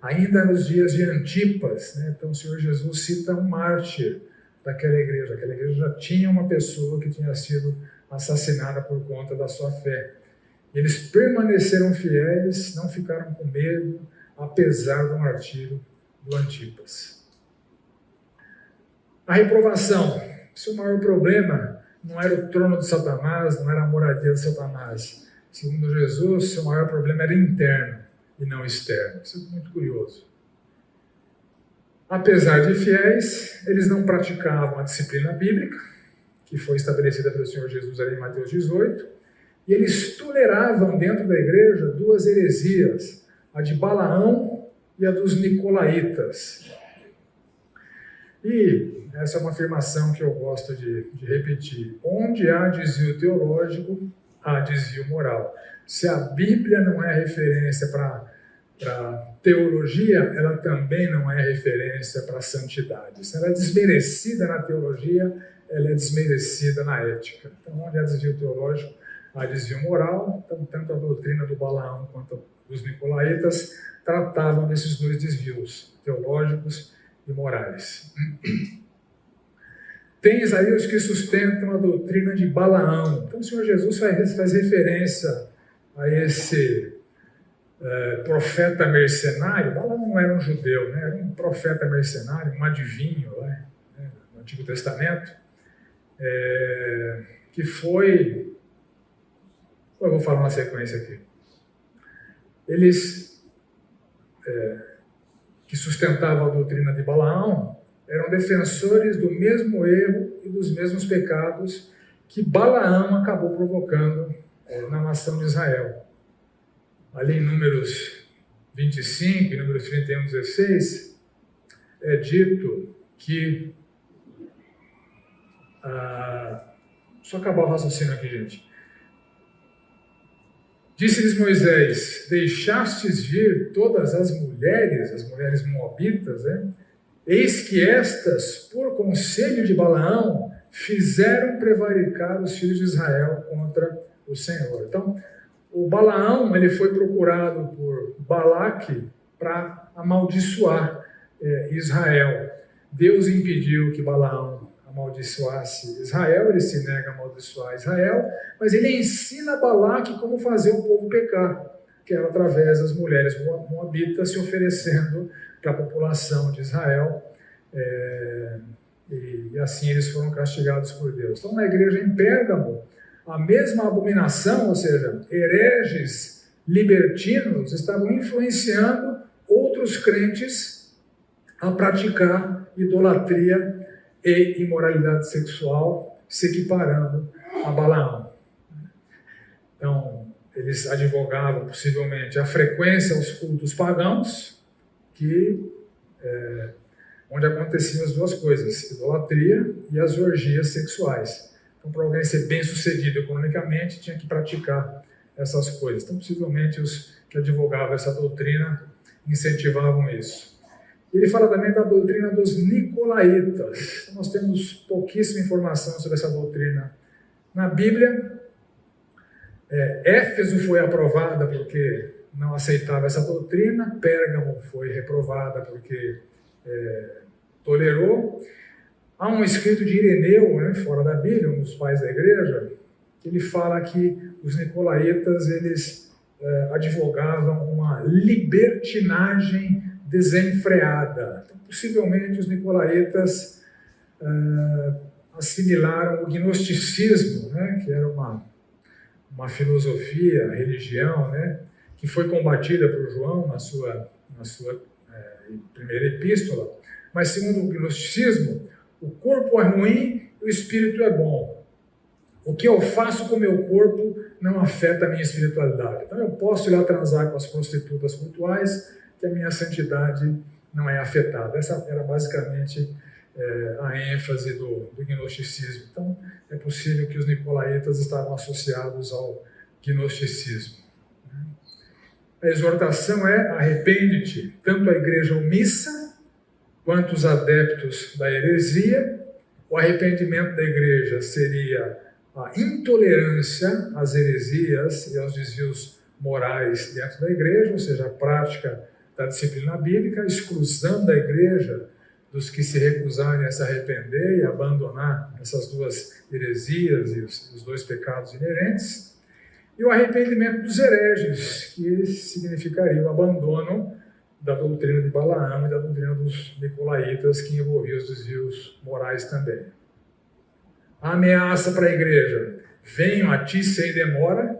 Ainda nos dias de Antipas, né, então o Senhor Jesus cita um mártir daquela igreja. Aquela igreja já tinha uma pessoa que tinha sido assassinada por conta da sua fé. Eles permaneceram fiéis, não ficaram com medo, apesar do martírio do Antipas. A reprovação. Seu maior problema não era o trono de Satanás, não era a moradia de Satanás. Segundo Jesus, seu maior problema era interno e não externo. Isso é muito curioso. Apesar de fiéis, eles não praticavam a disciplina bíblica, que foi estabelecida pelo Senhor Jesus ali em Mateus 18, e eles toleravam dentro da igreja 2 heresias, a de Balaão e a dos Nicolaitas. E essa é uma afirmação que eu gosto de repetir. Onde há desvio teológico, há desvio moral. Se a Bíblia não é referência para teologia, ela também não é referência para santidade. Se ela é desmerecida na teologia, ela é desmerecida na ética. Então, onde há desvio teológico, há desvio moral. Então, tanto a doutrina do Balaão quanto dos Nicolaitas tratavam desses 2 desvios, teológicos e morais. Tens aí os que sustentam a doutrina de Balaão. Então, o Senhor Jesus faz referência a esse profeta mercenário. Balaão não era um judeu, né? Era um profeta mercenário, um adivinho, né? No Antigo Testamento, que foi... Eu vou falar uma sequência aqui. Eles que sustentavam a doutrina de Balaão eram defensores do mesmo erro e dos mesmos pecados que Balaão acabou provocando na nação de Israel. Ali em Números 25 e Números 31, 16, é dito que... Só acabar o raciocínio aqui, gente. Disse-lhes Moisés: deixastes vir todas as mulheres moabitas, né? Eis que estas, por conselho de Balaão, fizeram prevaricar os filhos de Israel contra o Senhor. Então, o Balaão ele foi procurado por Balaque para amaldiçoar Israel. Deus impediu que Balaão amaldiçoasse Israel, ele se nega a amaldiçoar Israel, mas ele ensina Balaque como fazer o povo pecar, que era através das mulheres moabitas se oferecendo para a população de Israel, e assim eles foram castigados por Deus. Então, na igreja em Pérgamo, a mesma abominação, ou seja, hereges libertinos estavam influenciando outros crentes a praticar idolatria e imoralidade sexual, se equiparando a Balaão. Então, eles advogavam possivelmente a frequência aos cultos pagãos, onde aconteciam as duas coisas, idolatria e as orgias sexuais. Então, para alguém ser bem-sucedido economicamente, tinha que praticar essas coisas. Então, possivelmente, os que advogavam essa doutrina incentivavam isso. Ele fala também da doutrina dos nicolaítas. Então, nós temos pouquíssima informação sobre essa doutrina na Bíblia. Éfeso foi aprovada porque não aceitava essa doutrina, Pérgamo foi reprovada porque tolerou. Há um escrito de Ireneu, fora da Bíblia, um dos pais da igreja, que ele fala que os nicolaítas eles advogavam uma libertinagem desenfreada. Então, possivelmente os nicolaítas assimilaram o gnosticismo, que era uma filosofia, religião, que foi combatida por João na sua primeira epístola, mas segundo o gnosticismo, o corpo é ruim e o espírito é bom. O que eu faço com o meu corpo não afeta a minha espiritualidade. Então eu posso ir lá transar com as prostitutas cultuais, que a minha santidade não é afetada. Essa era basicamente a ênfase do gnosticismo. Então é possível que os nicolaítas estavam associados ao gnosticismo. A exortação é: arrepende-te, tanto a igreja omissa quanto os adeptos da heresia. O arrependimento da igreja seria a intolerância às heresias e aos desvios morais dentro da igreja, ou seja, a prática da disciplina bíblica, a exclusão da igreja dos que se recusarem a se arrepender e abandonar essas duas heresias e os dois pecados inerentes. E o arrependimento dos hereges, que significaria o abandono da doutrina de Balaão e da doutrina dos nicolaítas, que envolvia os desvios morais também. A ameaça para a igreja: venham a ti sem demora,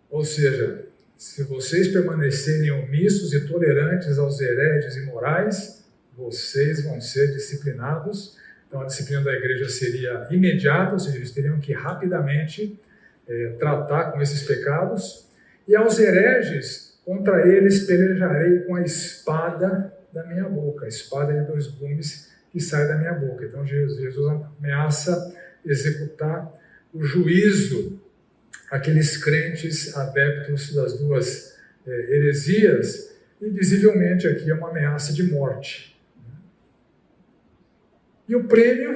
ou seja, se vocês permanecerem omissos e tolerantes aos hereges imorais, vocês vão ser disciplinados. Então a disciplina da igreja seria imediata, ou seja, eles teriam que rapidamente tratar com esses pecados. E aos hereges, contra eles pelejarei com a espada da minha boca, a espada de dois gumes que sai da minha boca. Então Jesus ameaça executar o juízo àqueles crentes adeptos das duas heresias, e visivelmente aqui é uma ameaça de morte. E o prêmio,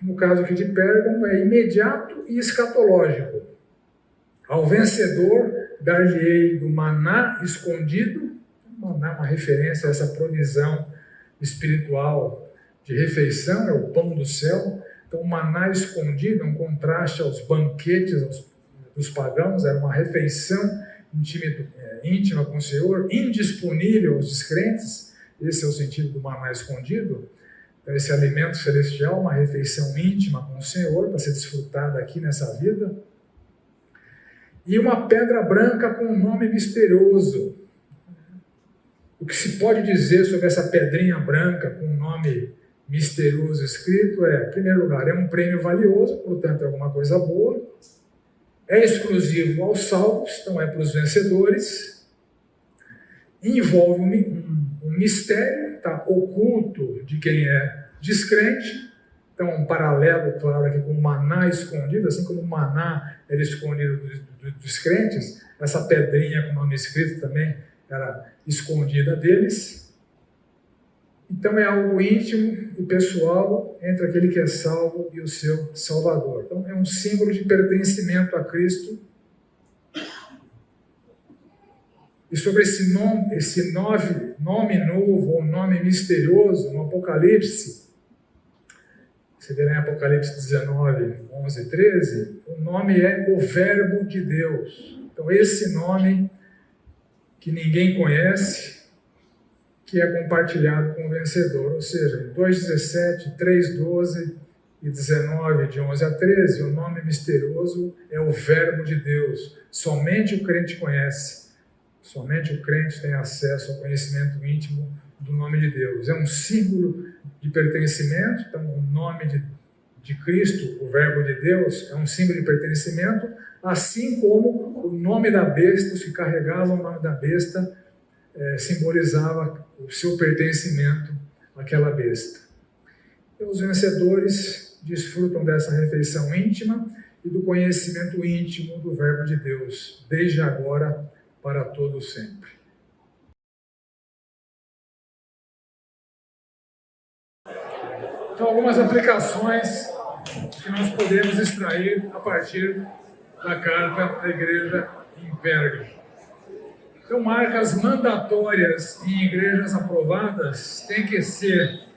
no caso aqui de Pérgamo, é imediato e escatológico. Ao vencedor dar-lhe-ei do maná escondido. Maná é uma referência a essa provisão espiritual de refeição, é o pão do céu. Então, o maná escondido é um contraste aos banquetes dos pagãos, era uma refeição íntima com o Senhor, indisponível aos descrentes. Esse é o sentido do maná escondido. Então, esse alimento celestial, uma refeição íntima com o Senhor, para ser desfrutada aqui nessa vida. E uma pedra branca com um nome misterioso. O que se pode dizer sobre essa pedrinha branca com um nome misterioso escrito é, em primeiro lugar, é um prêmio valioso, portanto é alguma coisa boa, é exclusivo aos salvos, então é para os vencedores, envolve um mistério, oculto de quem é descrente. Então um paralelo claro aqui com o maná escondido, assim como o maná era escondido dos crentes, essa pedrinha com o nome escrito também era escondida deles. Então é algo íntimo e pessoal entre aquele que é salvo e o seu Salvador. Então é um símbolo de pertencimento a Cristo. E sobre esse nome novo, ou nome misterioso, no Apocalipse, você verá em Apocalipse 19, 11 e 13, o nome é o Verbo de Deus. Então esse nome que ninguém conhece, que é compartilhado com o vencedor, ou seja, 2,17, 3,12 e 19, de 11 a 13, o nome misterioso é o Verbo de Deus. Somente o crente conhece Somente o crente tem acesso ao conhecimento íntimo do nome de Deus. É um símbolo de pertencimento, então o nome de Cristo, o Verbo de Deus, é um símbolo de pertencimento, assim como o nome da besta, os que carregavam o nome da besta, simbolizava o seu pertencimento àquela besta. Então, os vencedores desfrutam dessa refeição íntima e do conhecimento íntimo do Verbo de Deus, desde agora para todo sempre. Então, algumas aplicações que nós podemos extrair a partir da carta à igreja em Pérgamo. Então, marcas mandatórias em igrejas aprovadas tem que ser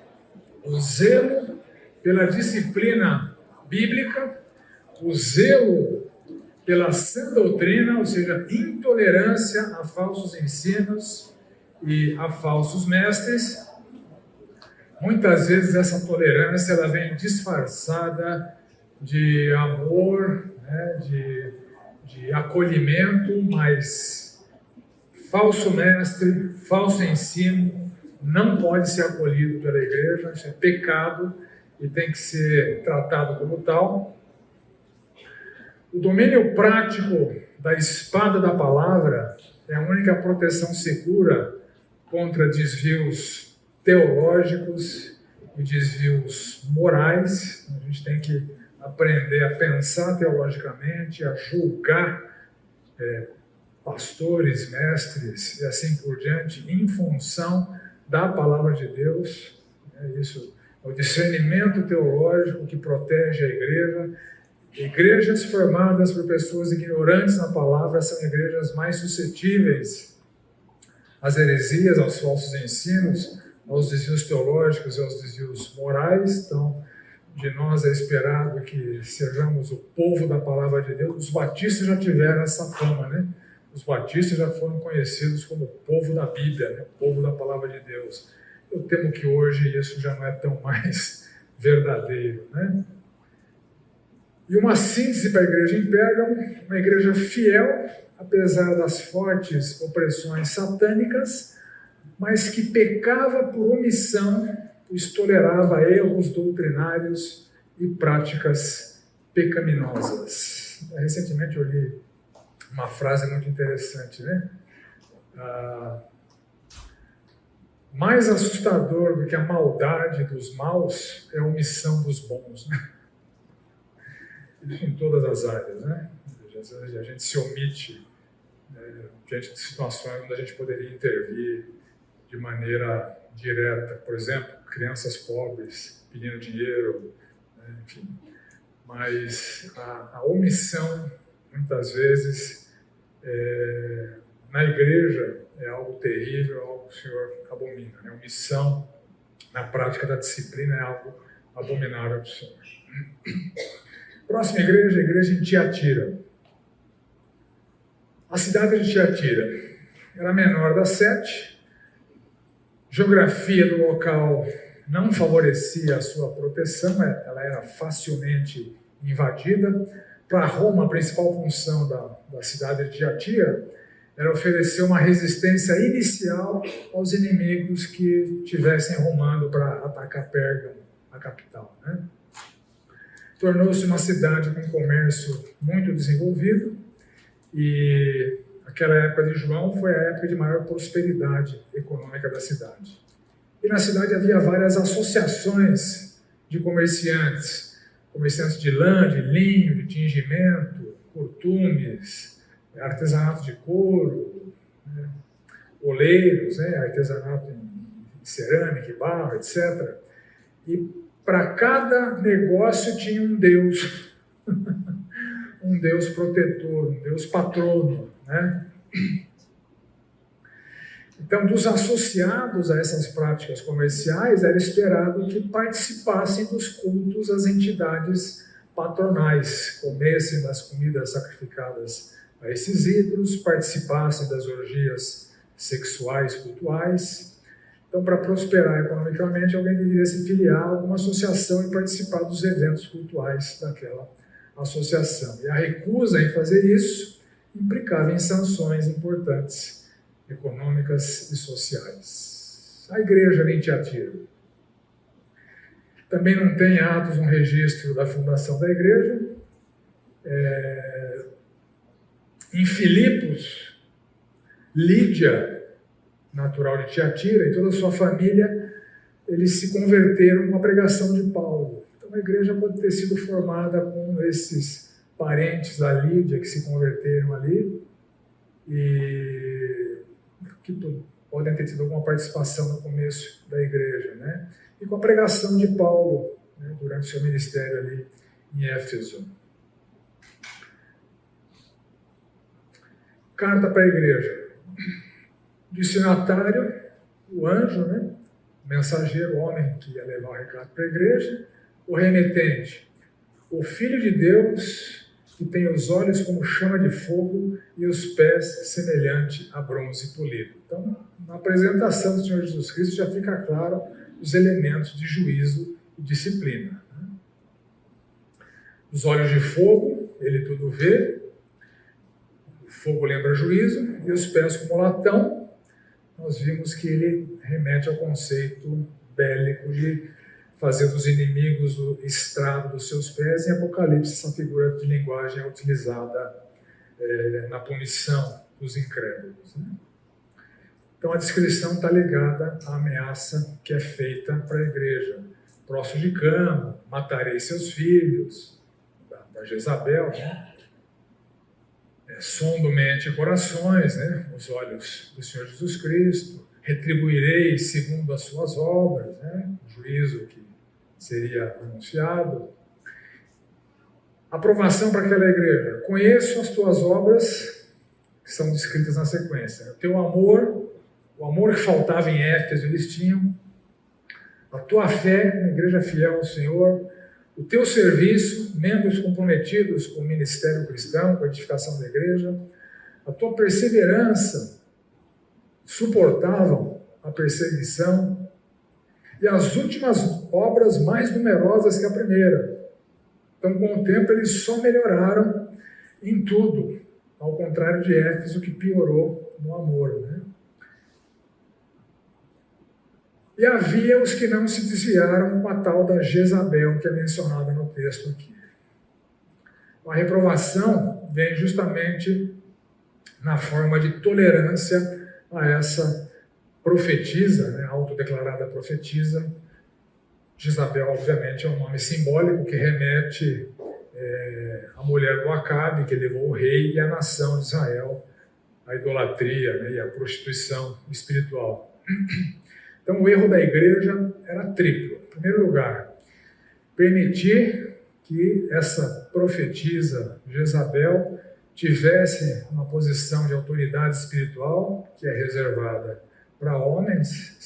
o zelo pela disciplina bíblica, o zelo pela sã doutrina, ou seja, intolerância a falsos ensinos e a falsos mestres. Muitas vezes essa tolerância ela vem disfarçada de amor, né, de acolhimento, mas falso mestre, falso ensino não pode ser acolhido pela igreja, isso é pecado e tem que ser tratado como tal. O domínio prático da espada da palavra é a única proteção segura contra desvios teológicos e desvios morais. A gente tem que aprender a pensar teologicamente, a julgar pastores, mestres e assim por diante, em função da palavra de Deus. Isso é o discernimento teológico que protege a igreja. Igrejas formadas por pessoas ignorantes na palavra são igrejas mais suscetíveis às heresias, aos falsos ensinos, aos desvios teológicos e aos desvios morais. Então, de nós é esperado que sejamos o povo da palavra de Deus. Os batistas já tiveram essa fama, né? Os batistas já foram conhecidos como o povo da Bíblia, né? O povo da palavra de Deus. Eu temo que hoje isso já não é tão mais verdadeiro, né? E uma síntese para a igreja em Pérgamo, uma igreja fiel, apesar das fortes opressões satânicas, mas que pecava por omissão, pois tolerava erros doutrinários e práticas pecaminosas. Recentemente eu li uma frase muito interessante, né? Mais assustador do que a maldade dos maus é a omissão dos bons, né? Isso em todas as áreas, né? Às vezes a gente se omite diante de situações onde a gente poderia intervir de maneira direta. Por exemplo, crianças pobres pedindo dinheiro, né? Enfim. Mas a omissão, muitas vezes, na igreja é algo terrível, algo que o Senhor abomina. Né? Omissão na prática da disciplina é algo abominável para o Senhor. Próxima igreja, a igreja em Tiatira. A cidade de Tiatira era a menor das 7. Geografia do local não favorecia a sua proteção, ela era facilmente invadida. Para Roma, a principal função da cidade de Tiatira era oferecer uma resistência inicial aos inimigos que estivessem rumando para atacar Pérgamo, a capital, né? Tornou-se uma cidade com um comércio muito desenvolvido e aquela época de João foi a época de maior prosperidade econômica da cidade. E na cidade havia várias associações de comerciantes de lã, de linho, de tingimento, curtumes, artesanato de couro, né, oleiros, né, artesanato em cerâmica e barro, etc. E para cada negócio tinha um Deus, um Deus protetor, um Deus patrono, né? Então, dos associados a essas práticas comerciais, era esperado que participassem dos cultos às entidades patronais, comessem das comidas sacrificadas a esses ídolos, participassem das orgias sexuais cultuais. Então, para prosperar economicamente, alguém deveria se filiar a alguma associação e participar dos eventos cultuais daquela associação. E a recusa em fazer isso implicava em sanções importantes econômicas e sociais. A igreja em Tiatira também não tem atos, um registro da fundação da igreja. Em Filipos, Lídia, natural de Tiatira, e toda a sua família, eles se converteram com a pregação de Paulo. Então a igreja pode ter sido formada com esses parentes da Lídia que se converteram ali e que podem ter tido alguma participação no começo da igreja, né? E com a pregação de Paulo, né, durante seu ministério ali em Éfeso. Carta para a igreja. Destinatário, o anjo, né? O mensageiro, o homem que ia levar o recado para a igreja. O remetente, o Filho de Deus, que tem os olhos como chama de fogo e os pés semelhante a bronze polido. Então, na apresentação do Senhor Jesus Cristo já fica claro os elementos de juízo e disciplina. Os olhos de fogo, ele tudo vê. O fogo lembra juízo. E os pés como latão, nós vimos que ele remete ao conceito bélico de fazer dos inimigos o estrado dos seus pés. Em Apocalipse, essa figura de linguagem é utilizada na punição dos incrédulos, né? Então a descrição está ligada à ameaça que é feita para a igreja. Próximo de cama, matarei seus filhos, da Jezabel, né? Sondo mente e corações, né? Os olhos do Senhor Jesus Cristo, retribuirei segundo as suas obras, né? O juízo que seria anunciado. Aprovação para aquela igreja. Conheço as tuas obras, que são descritas na sequência. O teu amor, o amor que faltava em Éfeso, eles tinham. A tua fé, uma igreja fiel ao Senhor. O teu serviço, membros comprometidos com o ministério cristão, com a edificação da igreja. A tua perseverança, suportavam a perseguição. E as últimas obras mais numerosas que a primeira. Então, com o tempo, eles só melhoraram em tudo, ao contrário de Éfeso, que piorou no amor, né? E havia os que não se desviaram com a tal da Jezabel, que é mencionada no texto aqui. A reprovação vem justamente na forma de tolerância a essa profetisa, né, autodeclarada profetisa. Jezabel, obviamente, é um nome simbólico que remete à mulher do Acabe, que levou o rei e a nação de Israel à idolatria, né, e à prostituição espiritual. Então, o erro da igreja era triplo. Em primeiro lugar, permitir que essa profetisa Jezabel tivesse uma posição de autoridade espiritual, que é reservada para homens,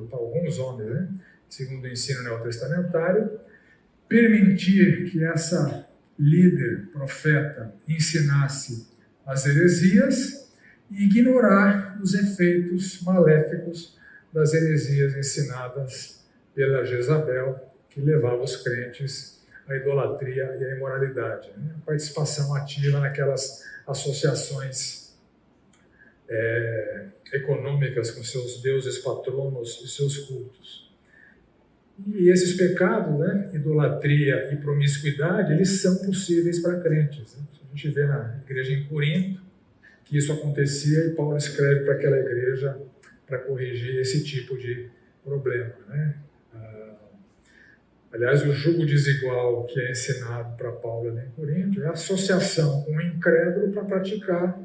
para alguns homens, né? Segundo o ensino neotestamentário, permitir que essa líder, profeta, ensinasse as heresias e ignorar os efeitos maléficos das heresias ensinadas pela Jezabel, que levava os crentes à idolatria e à imoralidade, né? A participação ativa naquelas associações econômicas com seus deuses patronos e seus cultos. E esses pecados, né, idolatria e promiscuidade, eles são possíveis para crentes, né? A gente vê na igreja em Corinto que isso acontecia e Paulo escreve para aquela igreja para corrigir esse tipo de problema, né? Aliás, o jugo desigual que é ensinado para Paulo ali em Corinto é a associação com o incrédulo para praticar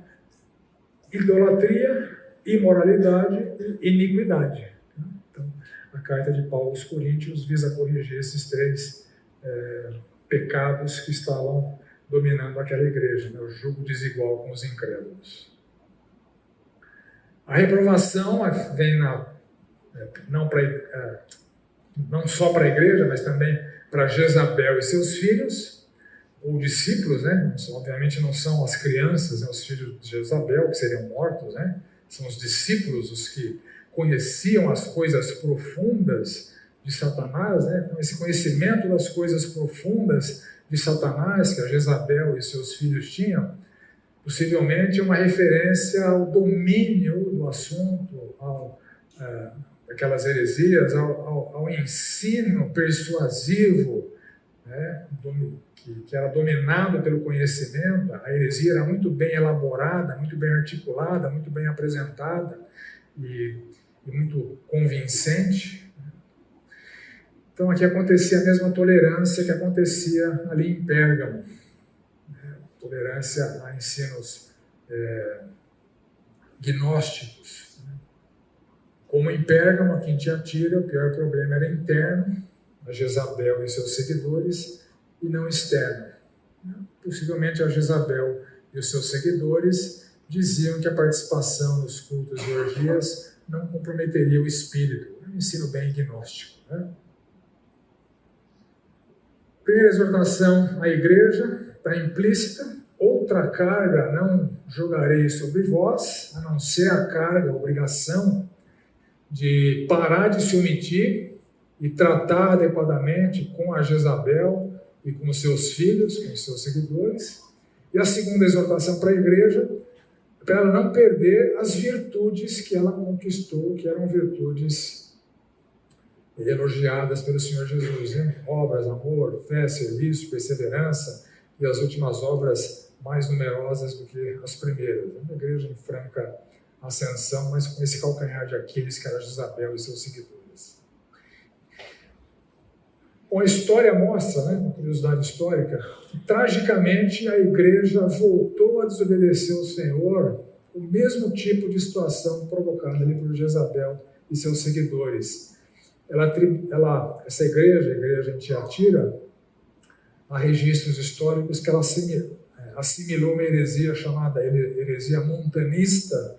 idolatria, imoralidade e iniquidade. Então, a carta de Paulo aos Coríntios visa corrigir esses três pecados que estavam dominando aquela igreja, né? O jugo desigual com os incrédulos. A reprovação vem não só para a igreja, mas também para Jezabel e seus filhos, ou discípulos, né? Obviamente não são as crianças, né? Os filhos de Jezabel, que seriam mortos, né? São os discípulos, os que conheciam as coisas profundas de Satanás, né? Então, esse conhecimento das coisas profundas de Satanás, que a Jezabel e seus filhos tinham, possivelmente uma referência ao domínio do assunto, aquelas heresias, ao ensino persuasivo, né, que era dominado pelo conhecimento. A heresia era muito bem elaborada, muito bem articulada, muito bem apresentada e muito convincente. Então aqui acontecia a mesma tolerância que acontecia ali em Pérgamo, né? Tolerância a ensinos gnósticos. Como em Pérgamo, aqui em Tiatira, o pior problema era interno, a Jezabel e seus seguidores, e não externo. Possivelmente a Jezabel e os seus seguidores diziam que a participação nos cultos e orgias não comprometeria o espírito. Um ensino bem gnóstico, né? Primeira exortação à igreja está implícita: outra carga não jogarei sobre vós, a não ser a carga, a obrigação de parar de se omitir e tratar adequadamente com a Jezabel e com os seus filhos, com os seus seguidores. E a segunda exortação para a igreja é para ela não perder as virtudes que ela conquistou, que eram virtudes elogiadas pelo Senhor Jesus, né? Obras, amor, fé, serviço, perseverança, e as últimas obras mais numerosas do que as primeiras. É uma igreja em franca ascensão, mas com esse calcanhar de Aquiles que era Jezabel e seus seguidores. Bom, a história mostra, né, uma curiosidade histórica, que tragicamente a igreja voltou a desobedecer ao Senhor, o mesmo tipo de situação provocada ali por Jezabel e seus seguidores. Essa igreja, a igreja em Tiatira, há registros históricos que ela assimilou uma heresia chamada heresia montanista,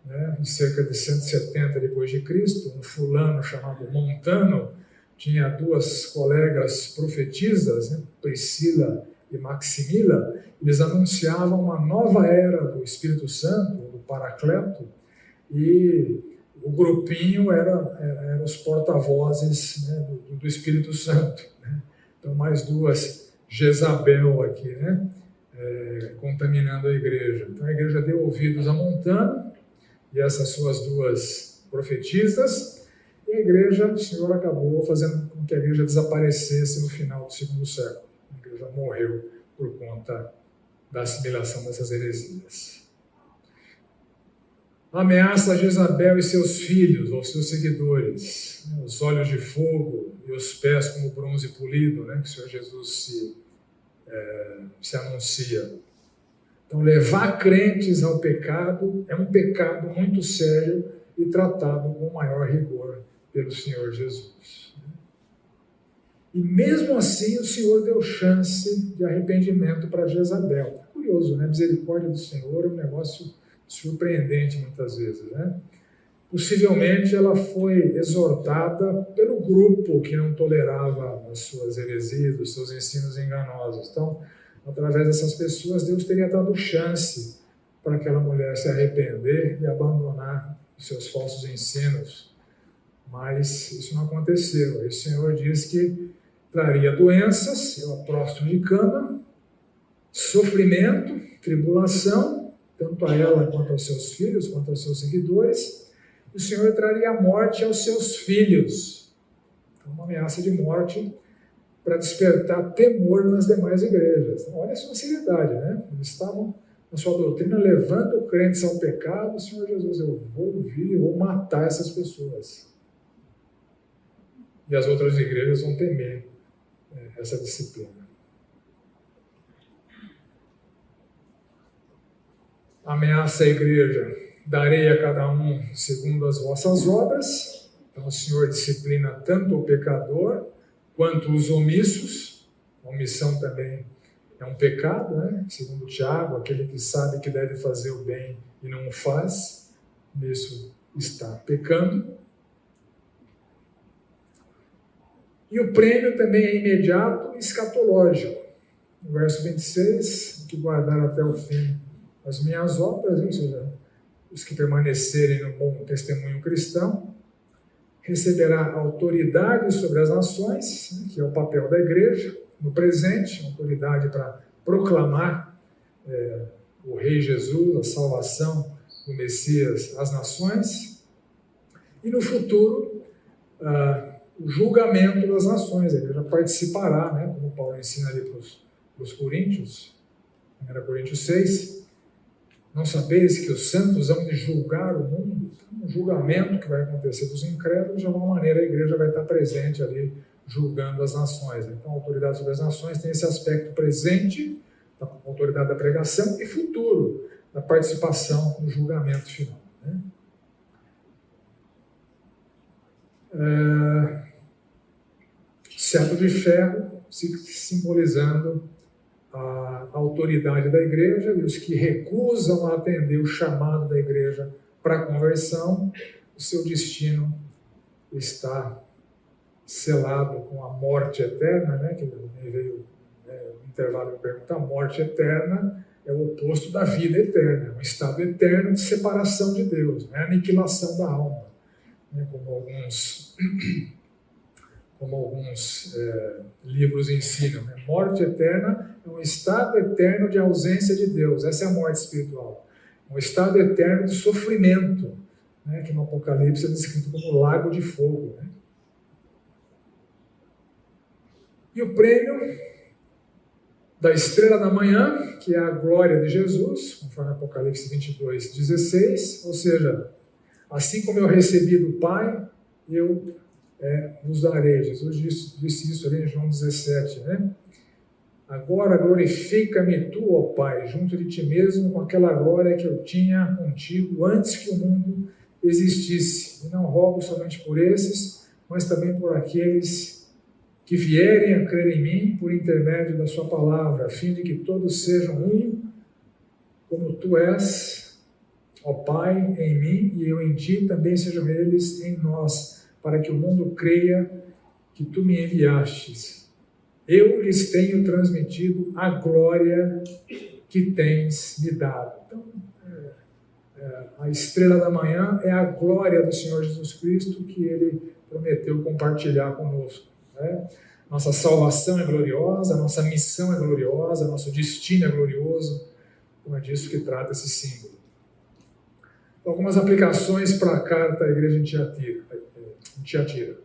né, em cerca de 170 depois de Cristo. Um fulano chamado Montano tinha duas colegas profetisas, né, Priscila e Maximila. Eles anunciavam uma nova era do Espírito Santo, do Paracleto, e o grupinho era os porta-vozes, né, do Espírito Santo, né? Então, mais duas Jezabel aqui, né, contaminando a igreja. Então, a igreja deu ouvidos a Montano e essas suas duas profetisas, e a igreja, o Senhor acabou fazendo com que a igreja desaparecesse no final do segundo século. A igreja morreu por conta da assimilação dessas heresias. Ameaça a Jezabel e seus filhos, ou seus seguidores, né, os olhos de fogo e os pés como bronze polido, né, que o Senhor Jesus se anuncia. Então, levar crentes ao pecado é um pecado muito sério e tratado com maior rigor pelo Senhor Jesus. E mesmo assim, o Senhor deu chance de arrependimento para Jezabel. É curioso, né? A misericórdia do Senhor é um negócio surpreendente muitas vezes, né? Possivelmente ela foi exortada pelo grupo que não tolerava as suas heresias, os seus ensinos enganosos. Então, através dessas pessoas, Deus teria dado chance para aquela mulher se arrepender e abandonar os seus falsos ensinos. Mas isso não aconteceu. Aí o Senhor diz que traria doenças, próstro de cama, sofrimento, tribulação, tanto a ela quanto aos seus filhos, quanto aos seus seguidores. O Senhor traria a morte aos seus filhos. Então, uma ameaça de morte para despertar temor nas demais igrejas. Então, olha a sua seriedade, né? Eles estavam, na sua doutrina, levando crentes ao pecado. O Senhor Jesus, eu vou vir e vou matar essas pessoas. E as outras igrejas vão temer essa disciplina. Ameaça a igreja: darei a cada um segundo as vossas obras. Então o Senhor disciplina tanto o pecador quanto os omissos. A omissão também é um pecado, né? Segundo Tiago, aquele que sabe que deve fazer o bem e não o faz, nisso está pecando. E o prêmio também é imediato e escatológico. No verso 26, que guardar até o fim as minhas obras, ou seja, os que permanecerem no bom testemunho cristão, receberá autoridade sobre as nações, que é o papel da igreja, no presente, autoridade para proclamar o Rei Jesus, a salvação do Messias às nações, e no futuro, o julgamento das nações. A igreja participará, né, como Paulo ensina ali para os Coríntios, 1 Coríntios 6, não sabeis que os santos hão de julgar o mundo? Então, o julgamento que vai acontecer dos incrédulos, de alguma maneira a igreja vai estar presente ali, julgando as nações. Então, a autoridade sobre as nações tem esse aspecto presente, da autoridade da pregação, e futuro, da participação no julgamento final, né? Cetro de ferro, simbolizando a autoridade da igreja, e os que recusam a atender o chamado da igreja para a conversão, o seu destino está selado com a morte eterna, né? Que veio no intervalo me perguntar, a morte eterna é o oposto da vida eterna, é um estado eterno de separação de Deus, né? Aniquilação da alma, né? Como alguns livros ensinam, né? Morte eterna é um estado eterno de ausência de Deus, essa é a morte espiritual, um estado eterno de sofrimento, né? Que no Apocalipse é descrito como lago de fogo, né? E o prêmio da estrela da manhã, que é a glória de Jesus, conforme Apocalipse 22, 16, ou seja, assim como eu recebi do Pai, eu vos darei. Jesus disse isso ali em João 17, né? Agora glorifica-me tu, ó Pai, junto de ti mesmo, com aquela glória que eu tinha contigo antes que o mundo existisse. E não rogo somente por esses, mas também por aqueles que vierem a crer em mim por intermédio da sua palavra, a fim de que todos sejam um, como tu és, ó Pai, em mim, e eu em ti, também sejam eles em nós, para que o mundo creia que tu me enviastes. Eu lhes tenho transmitido a glória que tens me dado. Então, a estrela da manhã é a glória do Senhor Jesus Cristo que Ele prometeu compartilhar conosco, né? Nossa salvação é gloriosa, nossa missão é gloriosa, nosso destino é glorioso, como é disso que trata esse símbolo. Algumas aplicações para a carta à igreja em Tiatira.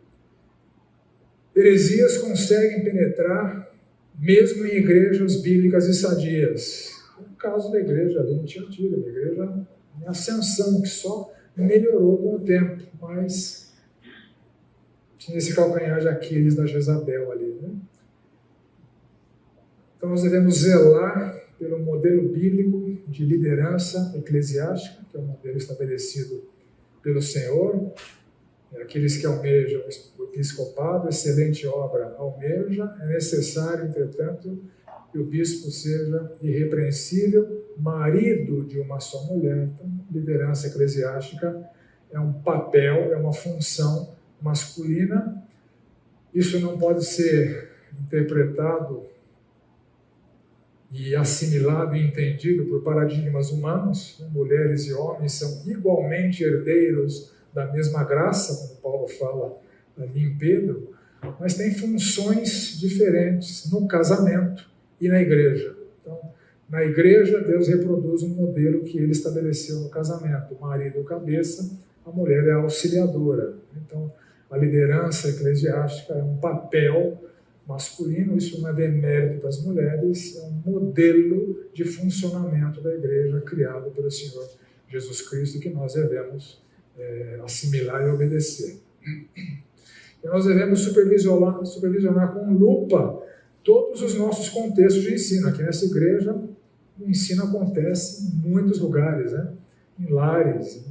Heresias conseguem penetrar mesmo em igrejas bíblicas e sadias. É o caso da igreja ali em Tiatira, uma igreja em ascensão, que só melhorou com o tempo, mas tinha esse calcanhar de Aquiles da Jezabel ali, né? Então nós devemos zelar pelo modelo bíblico de liderança eclesiástica, que é o modelo estabelecido pelo Senhor. Aqueles que almejam o episcopado, excelente obra almeja, é necessário, entretanto, que o bispo seja irrepreensível, marido de uma só mulher. Então, liderança eclesiástica é um papel, é uma função masculina. Isso não pode ser interpretado e assimilado e entendido por paradigmas humanos. Mulheres e homens são igualmente herdeiros da mesma graça, como Paulo fala ali em Pedro, mas tem funções diferentes no casamento e na igreja. Então, na igreja, Deus reproduz um modelo que ele estabeleceu no casamento. O marido é o cabeça, a mulher é a auxiliadora. Então, a liderança eclesiástica é um papel masculino, isso não é demérito das mulheres, é um modelo de funcionamento da igreja criado pelo Senhor Jesus Cristo que nós devemos assimilar e obedecer. E nós devemos supervisionar com lupa todos os nossos contextos de ensino. Aqui nessa igreja, o ensino acontece em muitos lugares, né? Em lares,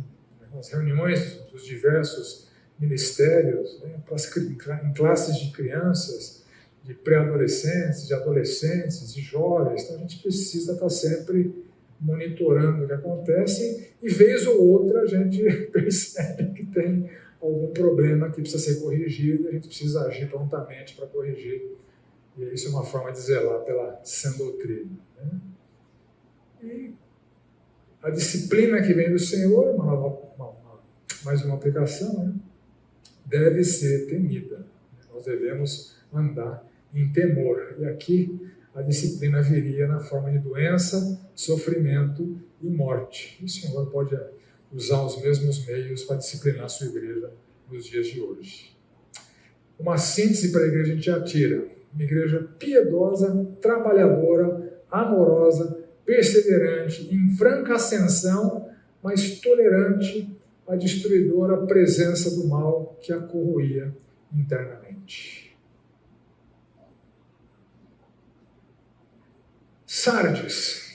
nas reuniões dos diversos ministérios, né? Em classes de crianças, de pré-adolescentes, de adolescentes, de jovens. Então a gente precisa estar sempre monitorando o que acontece, e vez ou outra a gente percebe que tem algum problema que precisa ser corrigido, e a gente precisa agir prontamente para corrigir. E isso é uma forma de zelar pela sã doutrina, né? E a disciplina que vem do Senhor, mais uma aplicação, né? Deve ser temida. Nós devemos andar em temor. E aqui a disciplina viria na forma de doença, sofrimento e morte. E o Senhor pode usar os mesmos meios para disciplinar a sua igreja nos dias de hoje. Uma síntese para a igreja a gente já tira. Uma igreja piedosa, trabalhadora, amorosa, perseverante, em franca ascensão, mas tolerante à destruidora presença do mal que a corroía internamente. Sardes,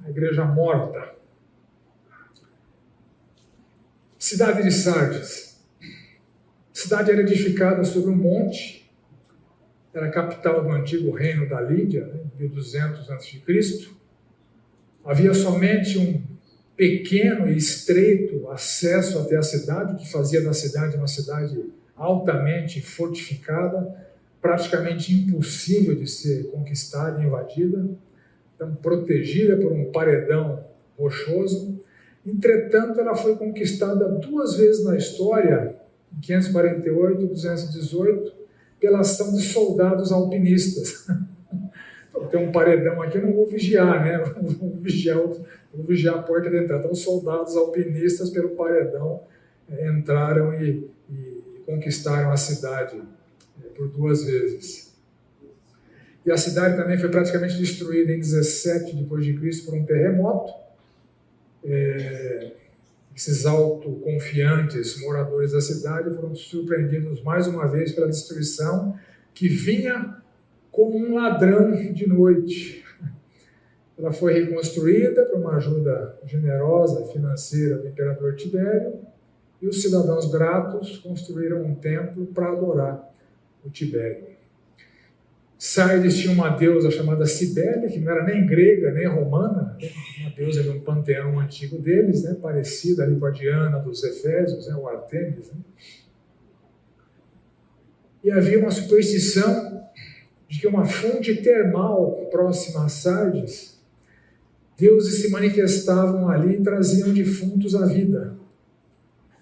a igreja morta. Cidade de Sardes. A cidade era edificada sobre um monte, era a capital do antigo reino da Lídia, em 1200 a.C. Havia somente um pequeno e estreito acesso até a cidade, que fazia da cidade uma cidade altamente fortificada, praticamente impossível de ser conquistada e invadida, então protegida por um paredão rochoso. Entretanto, ela foi conquistada 2 vezes na história, em 548 e 218, pela ação de soldados alpinistas. Então, tem um paredão aqui, eu não vou vigiar, né? Vou vigiar a porta de entrada. Então, os soldados alpinistas, pelo paredão, entraram e conquistaram a cidade por 2 vezes. E a cidade também foi praticamente destruída em 17 d.C. por um terremoto. Esses autoconfiantes moradores da cidade foram surpreendidos mais uma vez pela destruição que vinha como um ladrão de noite. Ela foi reconstruída por uma ajuda generosa financeira do imperador Tibério, e os cidadãos gratos construíram um templo para adorar o Tibério. Sardes tinha uma deusa chamada Cibele, que não era nem grega, nem romana, uma deusa de um panteão antigo deles, né, parecida ali com a Diana dos Efésios, né, o Artemis. Né. E havia uma superstição de que uma fonte termal próxima a Sardes, deuses se manifestavam ali e traziam defuntos à vida.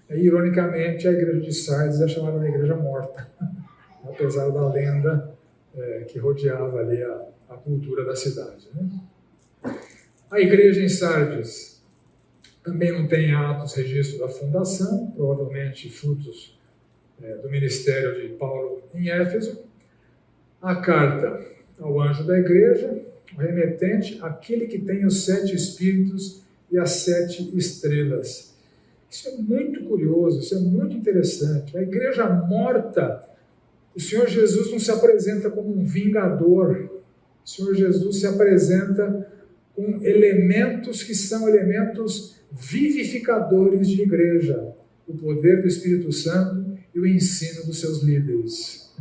E, ironicamente, a igreja de Sardes é chamada de igreja morta, apesar da lenda que rodeava ali a cultura da cidade. Né? A igreja em Sardes também não tem atos, registro da fundação, provavelmente frutos do ministério de Paulo em Éfeso. A carta ao anjo da igreja, o remetente, aquele que tem os 7 espíritos e as 7 estrelas. Isso é muito curioso, isso é muito interessante. A igreja morta, o Senhor Jesus não se apresenta como um vingador. O Senhor Jesus se apresenta com elementos que são elementos vivificadores de igreja. O poder do Espírito Santo e o ensino dos seus líderes.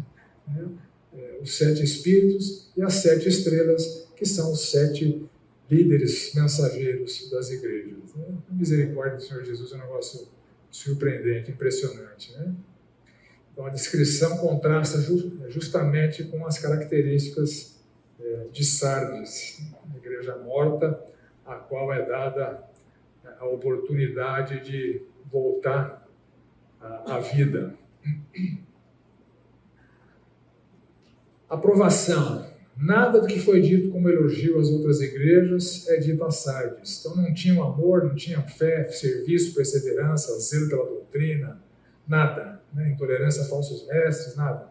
Os 7 espíritos e as 7 estrelas, que são os 7 líderes mensageiros das igrejas. A misericórdia do Senhor Jesus é um negócio surpreendente, impressionante. Né? Então, a descrição contrasta justamente com as características de Sardes, a igreja morta, a qual é dada a oportunidade de voltar à vida. Aprovação. Nada do que foi dito como elogio às outras igrejas é dito a Sardes. Então não tinham amor, não tinham fé, serviço, perseverança, zelo pela doutrina, nada. Né? Intolerância a falsos mestres, nada.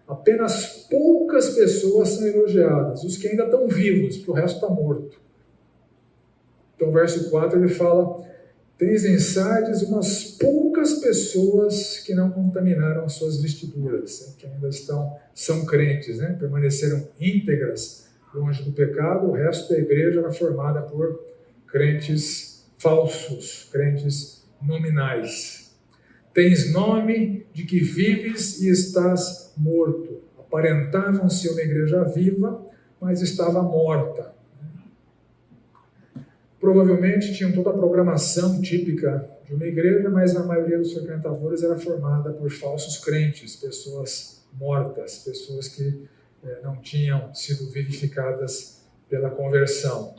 Apenas poucas pessoas são elogiadas, os que ainda estão vivos, porque o resto está morto. Então o verso 4 ele fala: tens em Sardes umas poucas pessoas que não contaminaram as suas vestiduras, que ainda são crentes, né? Permaneceram íntegras, longe do pecado. O resto da igreja era formada por crentes falsos, crentes nominais. Tens nome de que vives e estás morto. Aparentavam ser uma igreja viva, mas estava morta. Provavelmente tinham toda a programação típica de uma igreja, mas a maioria dos frequentadores era formada por falsos crentes, pessoas mortas, pessoas que não tinham sido vivificadas pela conversão.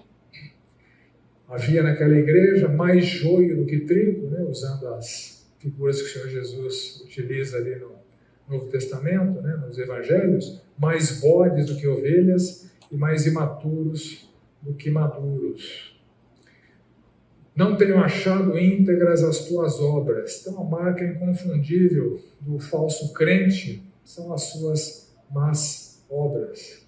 Havia naquela igreja mais joio do que trigo, né, usando as figuras que o Senhor Jesus utiliza ali no Novo Testamento, né, nos Evangelhos, mais bodes do que ovelhas e mais imaturos do que maduros. Não tenho achado íntegras as tuas obras. Então, a marca inconfundível do falso crente são as suas más obras.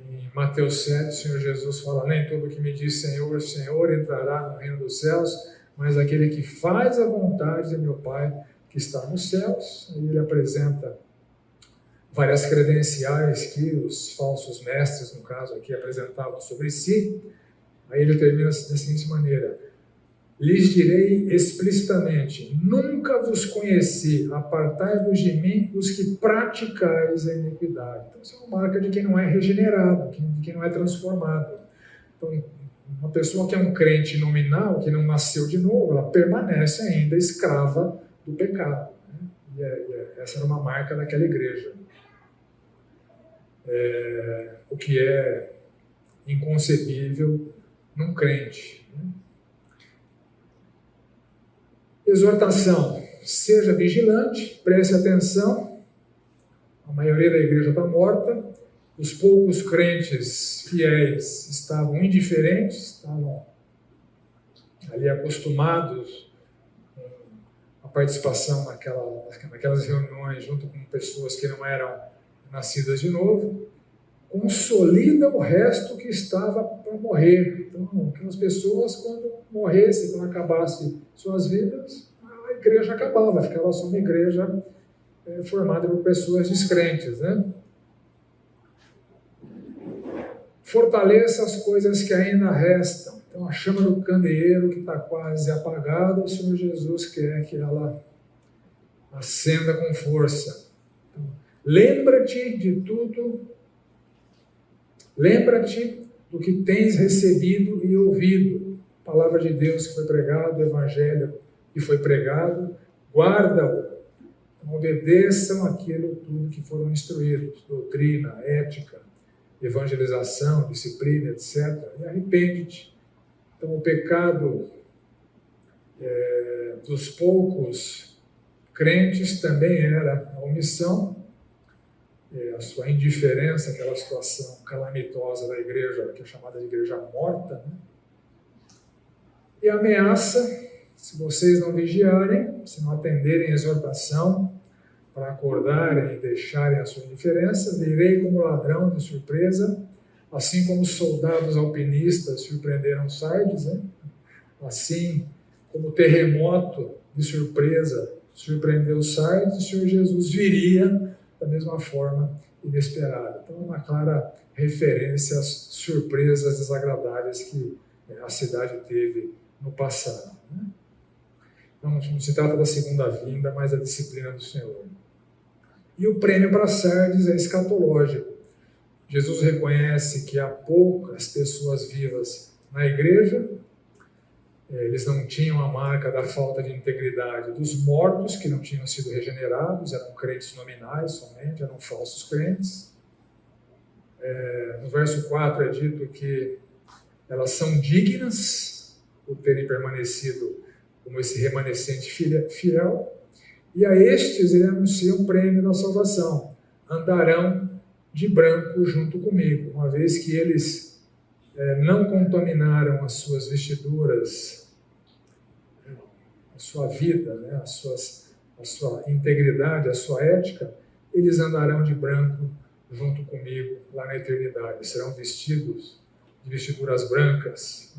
Em Mateus 7, o Senhor Jesus fala: nem todo que me diz Senhor, Senhor entrará no reino dos céus, mas aquele que faz a vontade de meu Pai que está nos céus. E ele apresenta várias credenciais que os falsos mestres, no caso aqui, apresentavam sobre si. Aí ele termina da seguinte maneira: lhes direi explicitamente, nunca vos conheci, apartai-vos de mim, os que praticais a iniquidade. Então, isso é uma marca de quem não é regenerado, de quem não é transformado. Então, uma pessoa que é um crente nominal, que não nasceu de novo, ela permanece ainda escrava do pecado. Né? Essa era uma marca daquela igreja. O que é inconcebível num crente. Né? Exortação: seja vigilante, preste atenção. A maioria da igreja está morta. Os poucos crentes fiéis estavam indiferentes, estavam ali acostumados com a participação naquelas reuniões junto com pessoas que não eram nascidas de novo. Consolida o resto que estava para morrer. Então, aquelas pessoas, quando morressem, quando acabassem suas vidas, a igreja acabava, ficava só uma igreja formada por pessoas descrentes, né? Fortaleça as coisas que ainda restam. Então, a chama do candeeiro que está quase apagada, o Senhor Jesus quer que ela acenda com força. Então, lembra-te de tudo. Lembra-te do que tens recebido e ouvido, a palavra de Deus que foi pregada, o evangelho que foi pregado, guarda-o, obedeçam aquilo tudo que foram instruídos, doutrina, ética, evangelização, disciplina, etc. E arrepende-te. Então, o pecado dos poucos crentes também era a omissão, a sua indiferença àquela situação calamitosa da igreja, que é chamada de igreja morta, né? E a ameaça: se vocês não vigiarem, se não atenderem a exortação, para acordarem e deixarem a sua indiferença, virei como ladrão de surpresa, assim como os soldados alpinistas surpreenderam Sardes, né? Assim como o terremoto de surpresa surpreendeu Sardes, o Senhor Jesus viria da mesma forma inesperada. Então, uma clara referência às surpresas desagradáveis que a cidade teve no passado. Né? Então, não se trata da segunda vinda, mas da disciplina do Senhor. E o prêmio para Sardes é escatológico. Jesus reconhece que há poucas pessoas vivas na igreja. Eles não tinham a marca da falta de integridade dos mortos, que não tinham sido regenerados, eram crentes nominais somente, eram falsos crentes. No verso 4 é dito que elas são dignas por terem permanecido como esse remanescente fiel. E a estes ele anuncia um prêmio da salvação: andarão de branco junto comigo, uma vez que eles não contaminaram as suas vestiduras, a sua vida, né, a sua integridade, a sua ética. Eles andarão de branco junto comigo lá na eternidade, serão vestidos de vestiduras brancas.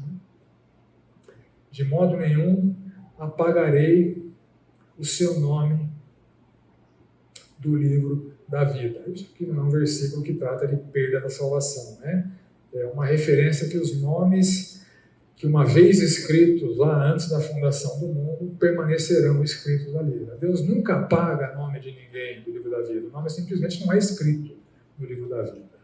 De modo nenhum apagarei o seu nome do livro da vida. Isso aqui não é um versículo que trata de perda da salvação, né? É uma referência que os nomes que uma vez escritos lá antes da fundação do mundo permanecerão escritos ali. Deus nunca apaga nome de ninguém do livro da vida. O nome simplesmente não é escrito no livro da vida.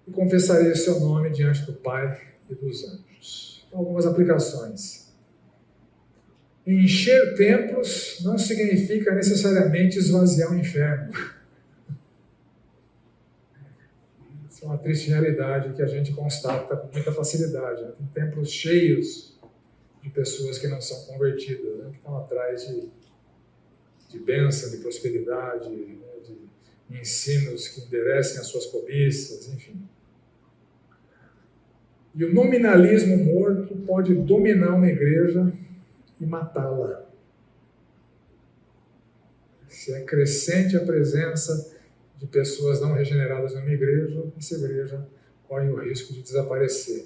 E confessarei o seu nome diante do Pai e dos anjos. Então, algumas aplicações. Encher templos não significa necessariamente esvaziar o inferno. Isso é uma triste realidade que a gente constata com muita facilidade. Né? Tem templos cheios de pessoas que não são convertidas, né? Que estão atrás de bênção, de prosperidade, né? ensinos que enderecem as suas cobiças, enfim. E o nominalismo morto pode dominar uma igreja e matá-la. Se é crescente a presença de pessoas não regeneradas numa igreja, essa igreja corre o risco de desaparecer.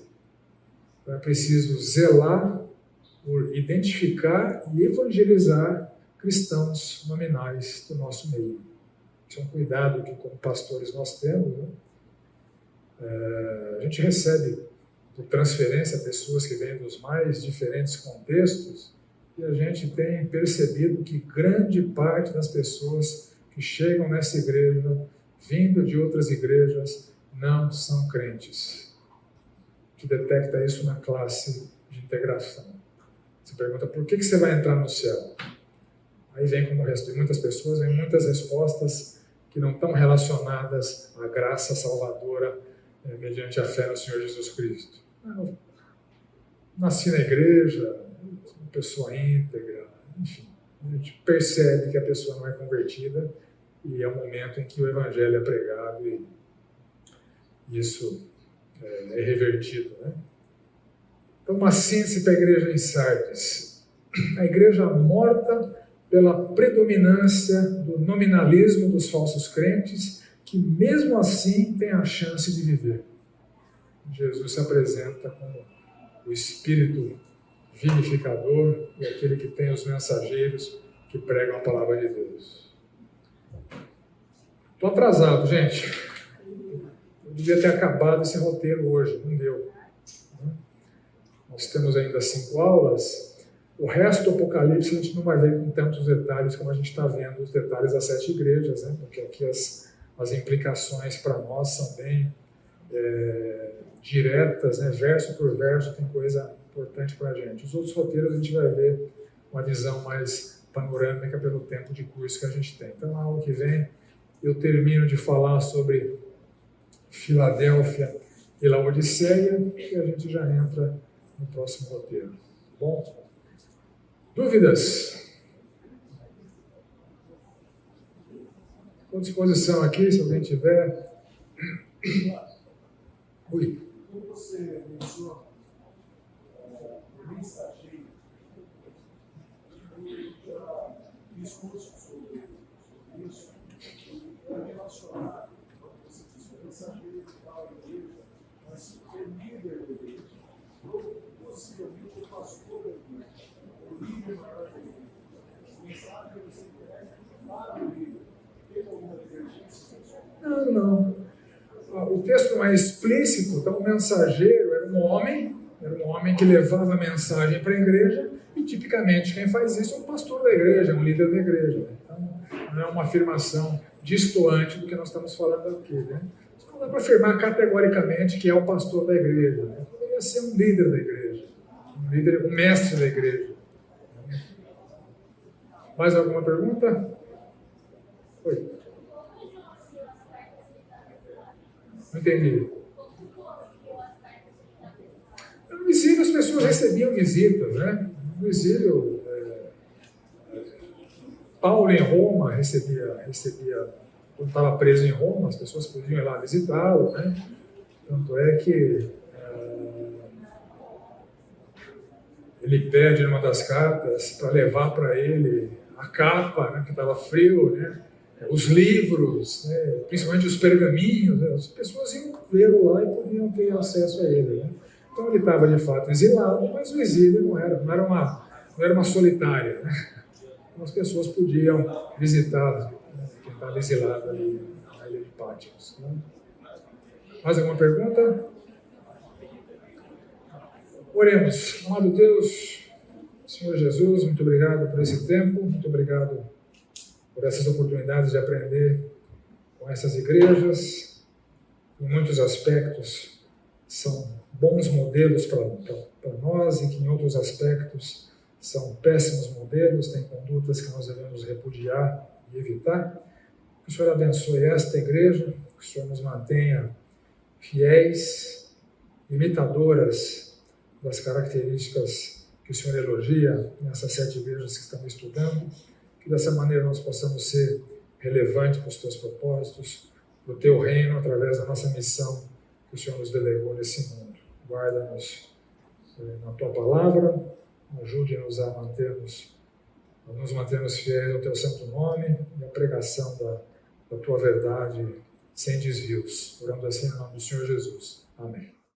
Então é preciso zelar por identificar e evangelizar cristãos nominais do nosso meio. Isso é um cuidado que, como pastores, nós temos. Né? A gente recebe por transferência pessoas que vêm dos mais diferentes contextos e a gente tem percebido que grande parte das pessoas que chegam nessa igreja, vindo de outras igrejas, não são crentes. A gente detecta isso na classe de integração. Você pergunta, por que você vai entrar no céu? Aí vem, como o resto de muitas pessoas, vem muitas respostas que não estão relacionadas à graça salvadora mediante a fé no Senhor Jesus Cristo. Eu nasci na igreja, sou uma pessoa íntegra, enfim. A gente percebe que a pessoa não é convertida e é um momento em que o evangelho é pregado e isso é revertido. Né? Então, uma síntese para a igreja em Sardes. A igreja morta pela predominância do nominalismo dos falsos crentes, que mesmo assim tem a chance de viver. Jesus se apresenta como o Espírito vivificador e aquele que tem os mensageiros que pregam a palavra de Deus. Estou atrasado, gente. Eu devia ter acabado esse roteiro hoje, não deu. Nós temos ainda 5 aulas. O resto do Apocalipse a gente não vai ver com tantos detalhes como a gente está vendo os detalhes das 7 igrejas, né? Porque aqui as implicações para nós são bem diretas, né? Verso por verso tem coisa importante para a gente. Os outros roteiros a gente vai ver uma visão mais panorâmica pelo tempo de curso que a gente tem. Então, na aula que vem, eu termino de falar sobre Filadélfia e Laodiceia e a gente já entra no próximo roteiro. Bom? Dúvidas? Estou à disposição aqui, se alguém tiver. Oi. Como você menciona o mensageiro, eu já fiz curso sobre isso, para relacionar você diz, o mensageiro da igreja, mas o líder da igreja, ou possivelmente o pastor da igreja, o líder maior da igreja. O mensageiro você entrega para o líder. Tem alguma divergência? Não. O texto não é explícito, então o mensageiro era um homem que levava a mensagem para a igreja e tipicamente quem faz isso é um pastor da igreja, um líder da igreja. Então não é uma afirmação distoante do que nós estamos falando aqui. Né? Não dá para afirmar categoricamente que é o pastor da igreja. Né? Poderia ser um líder da igreja, um mestre da igreja. Mais alguma pergunta? Oi. Não entendi. No exílio as pessoas recebiam visitas, né? No exílio, Paulo em Roma recebia, quando estava preso em Roma, as pessoas podiam ir lá visitá-lo, né? Tanto é que ele pede numa das cartas para levar para ele a capa, né, que estava frio, né? Os livros, né, principalmente os pergaminhos, né, as pessoas iam vê-lo lá e podiam ter acesso a ele. Né? Então ele estava de fato exilado, mas o exílio não era uma solitária. Né? Então as pessoas podiam visitá-lo, né, quem estava exilado ali na ilha de Pátimos. Né? Mais alguma pergunta? Oremos. Amado Deus, Senhor Jesus, muito obrigado por esse tempo, muito obrigado por essas oportunidades de aprender com essas igrejas. Em muitos aspectos são bons modelos para nós e que em outros aspectos são péssimos modelos, têm condutas que nós devemos repudiar e evitar. Que o Senhor abençoe esta igreja, que o Senhor nos mantenha fiéis, imitadoras das características que o Senhor elogia nessas 7 igrejas que estamos estudando. Que dessa maneira nós possamos ser relevante para os teus propósitos, para o teu reino, através da nossa missão que o Senhor nos delegou nesse mundo. Guarda-nos na tua palavra, ajude-nos a nos mantermos fiéis ao teu santo nome e à pregação da tua verdade sem desvios. Oramos assim em nome do Senhor Jesus. Amém.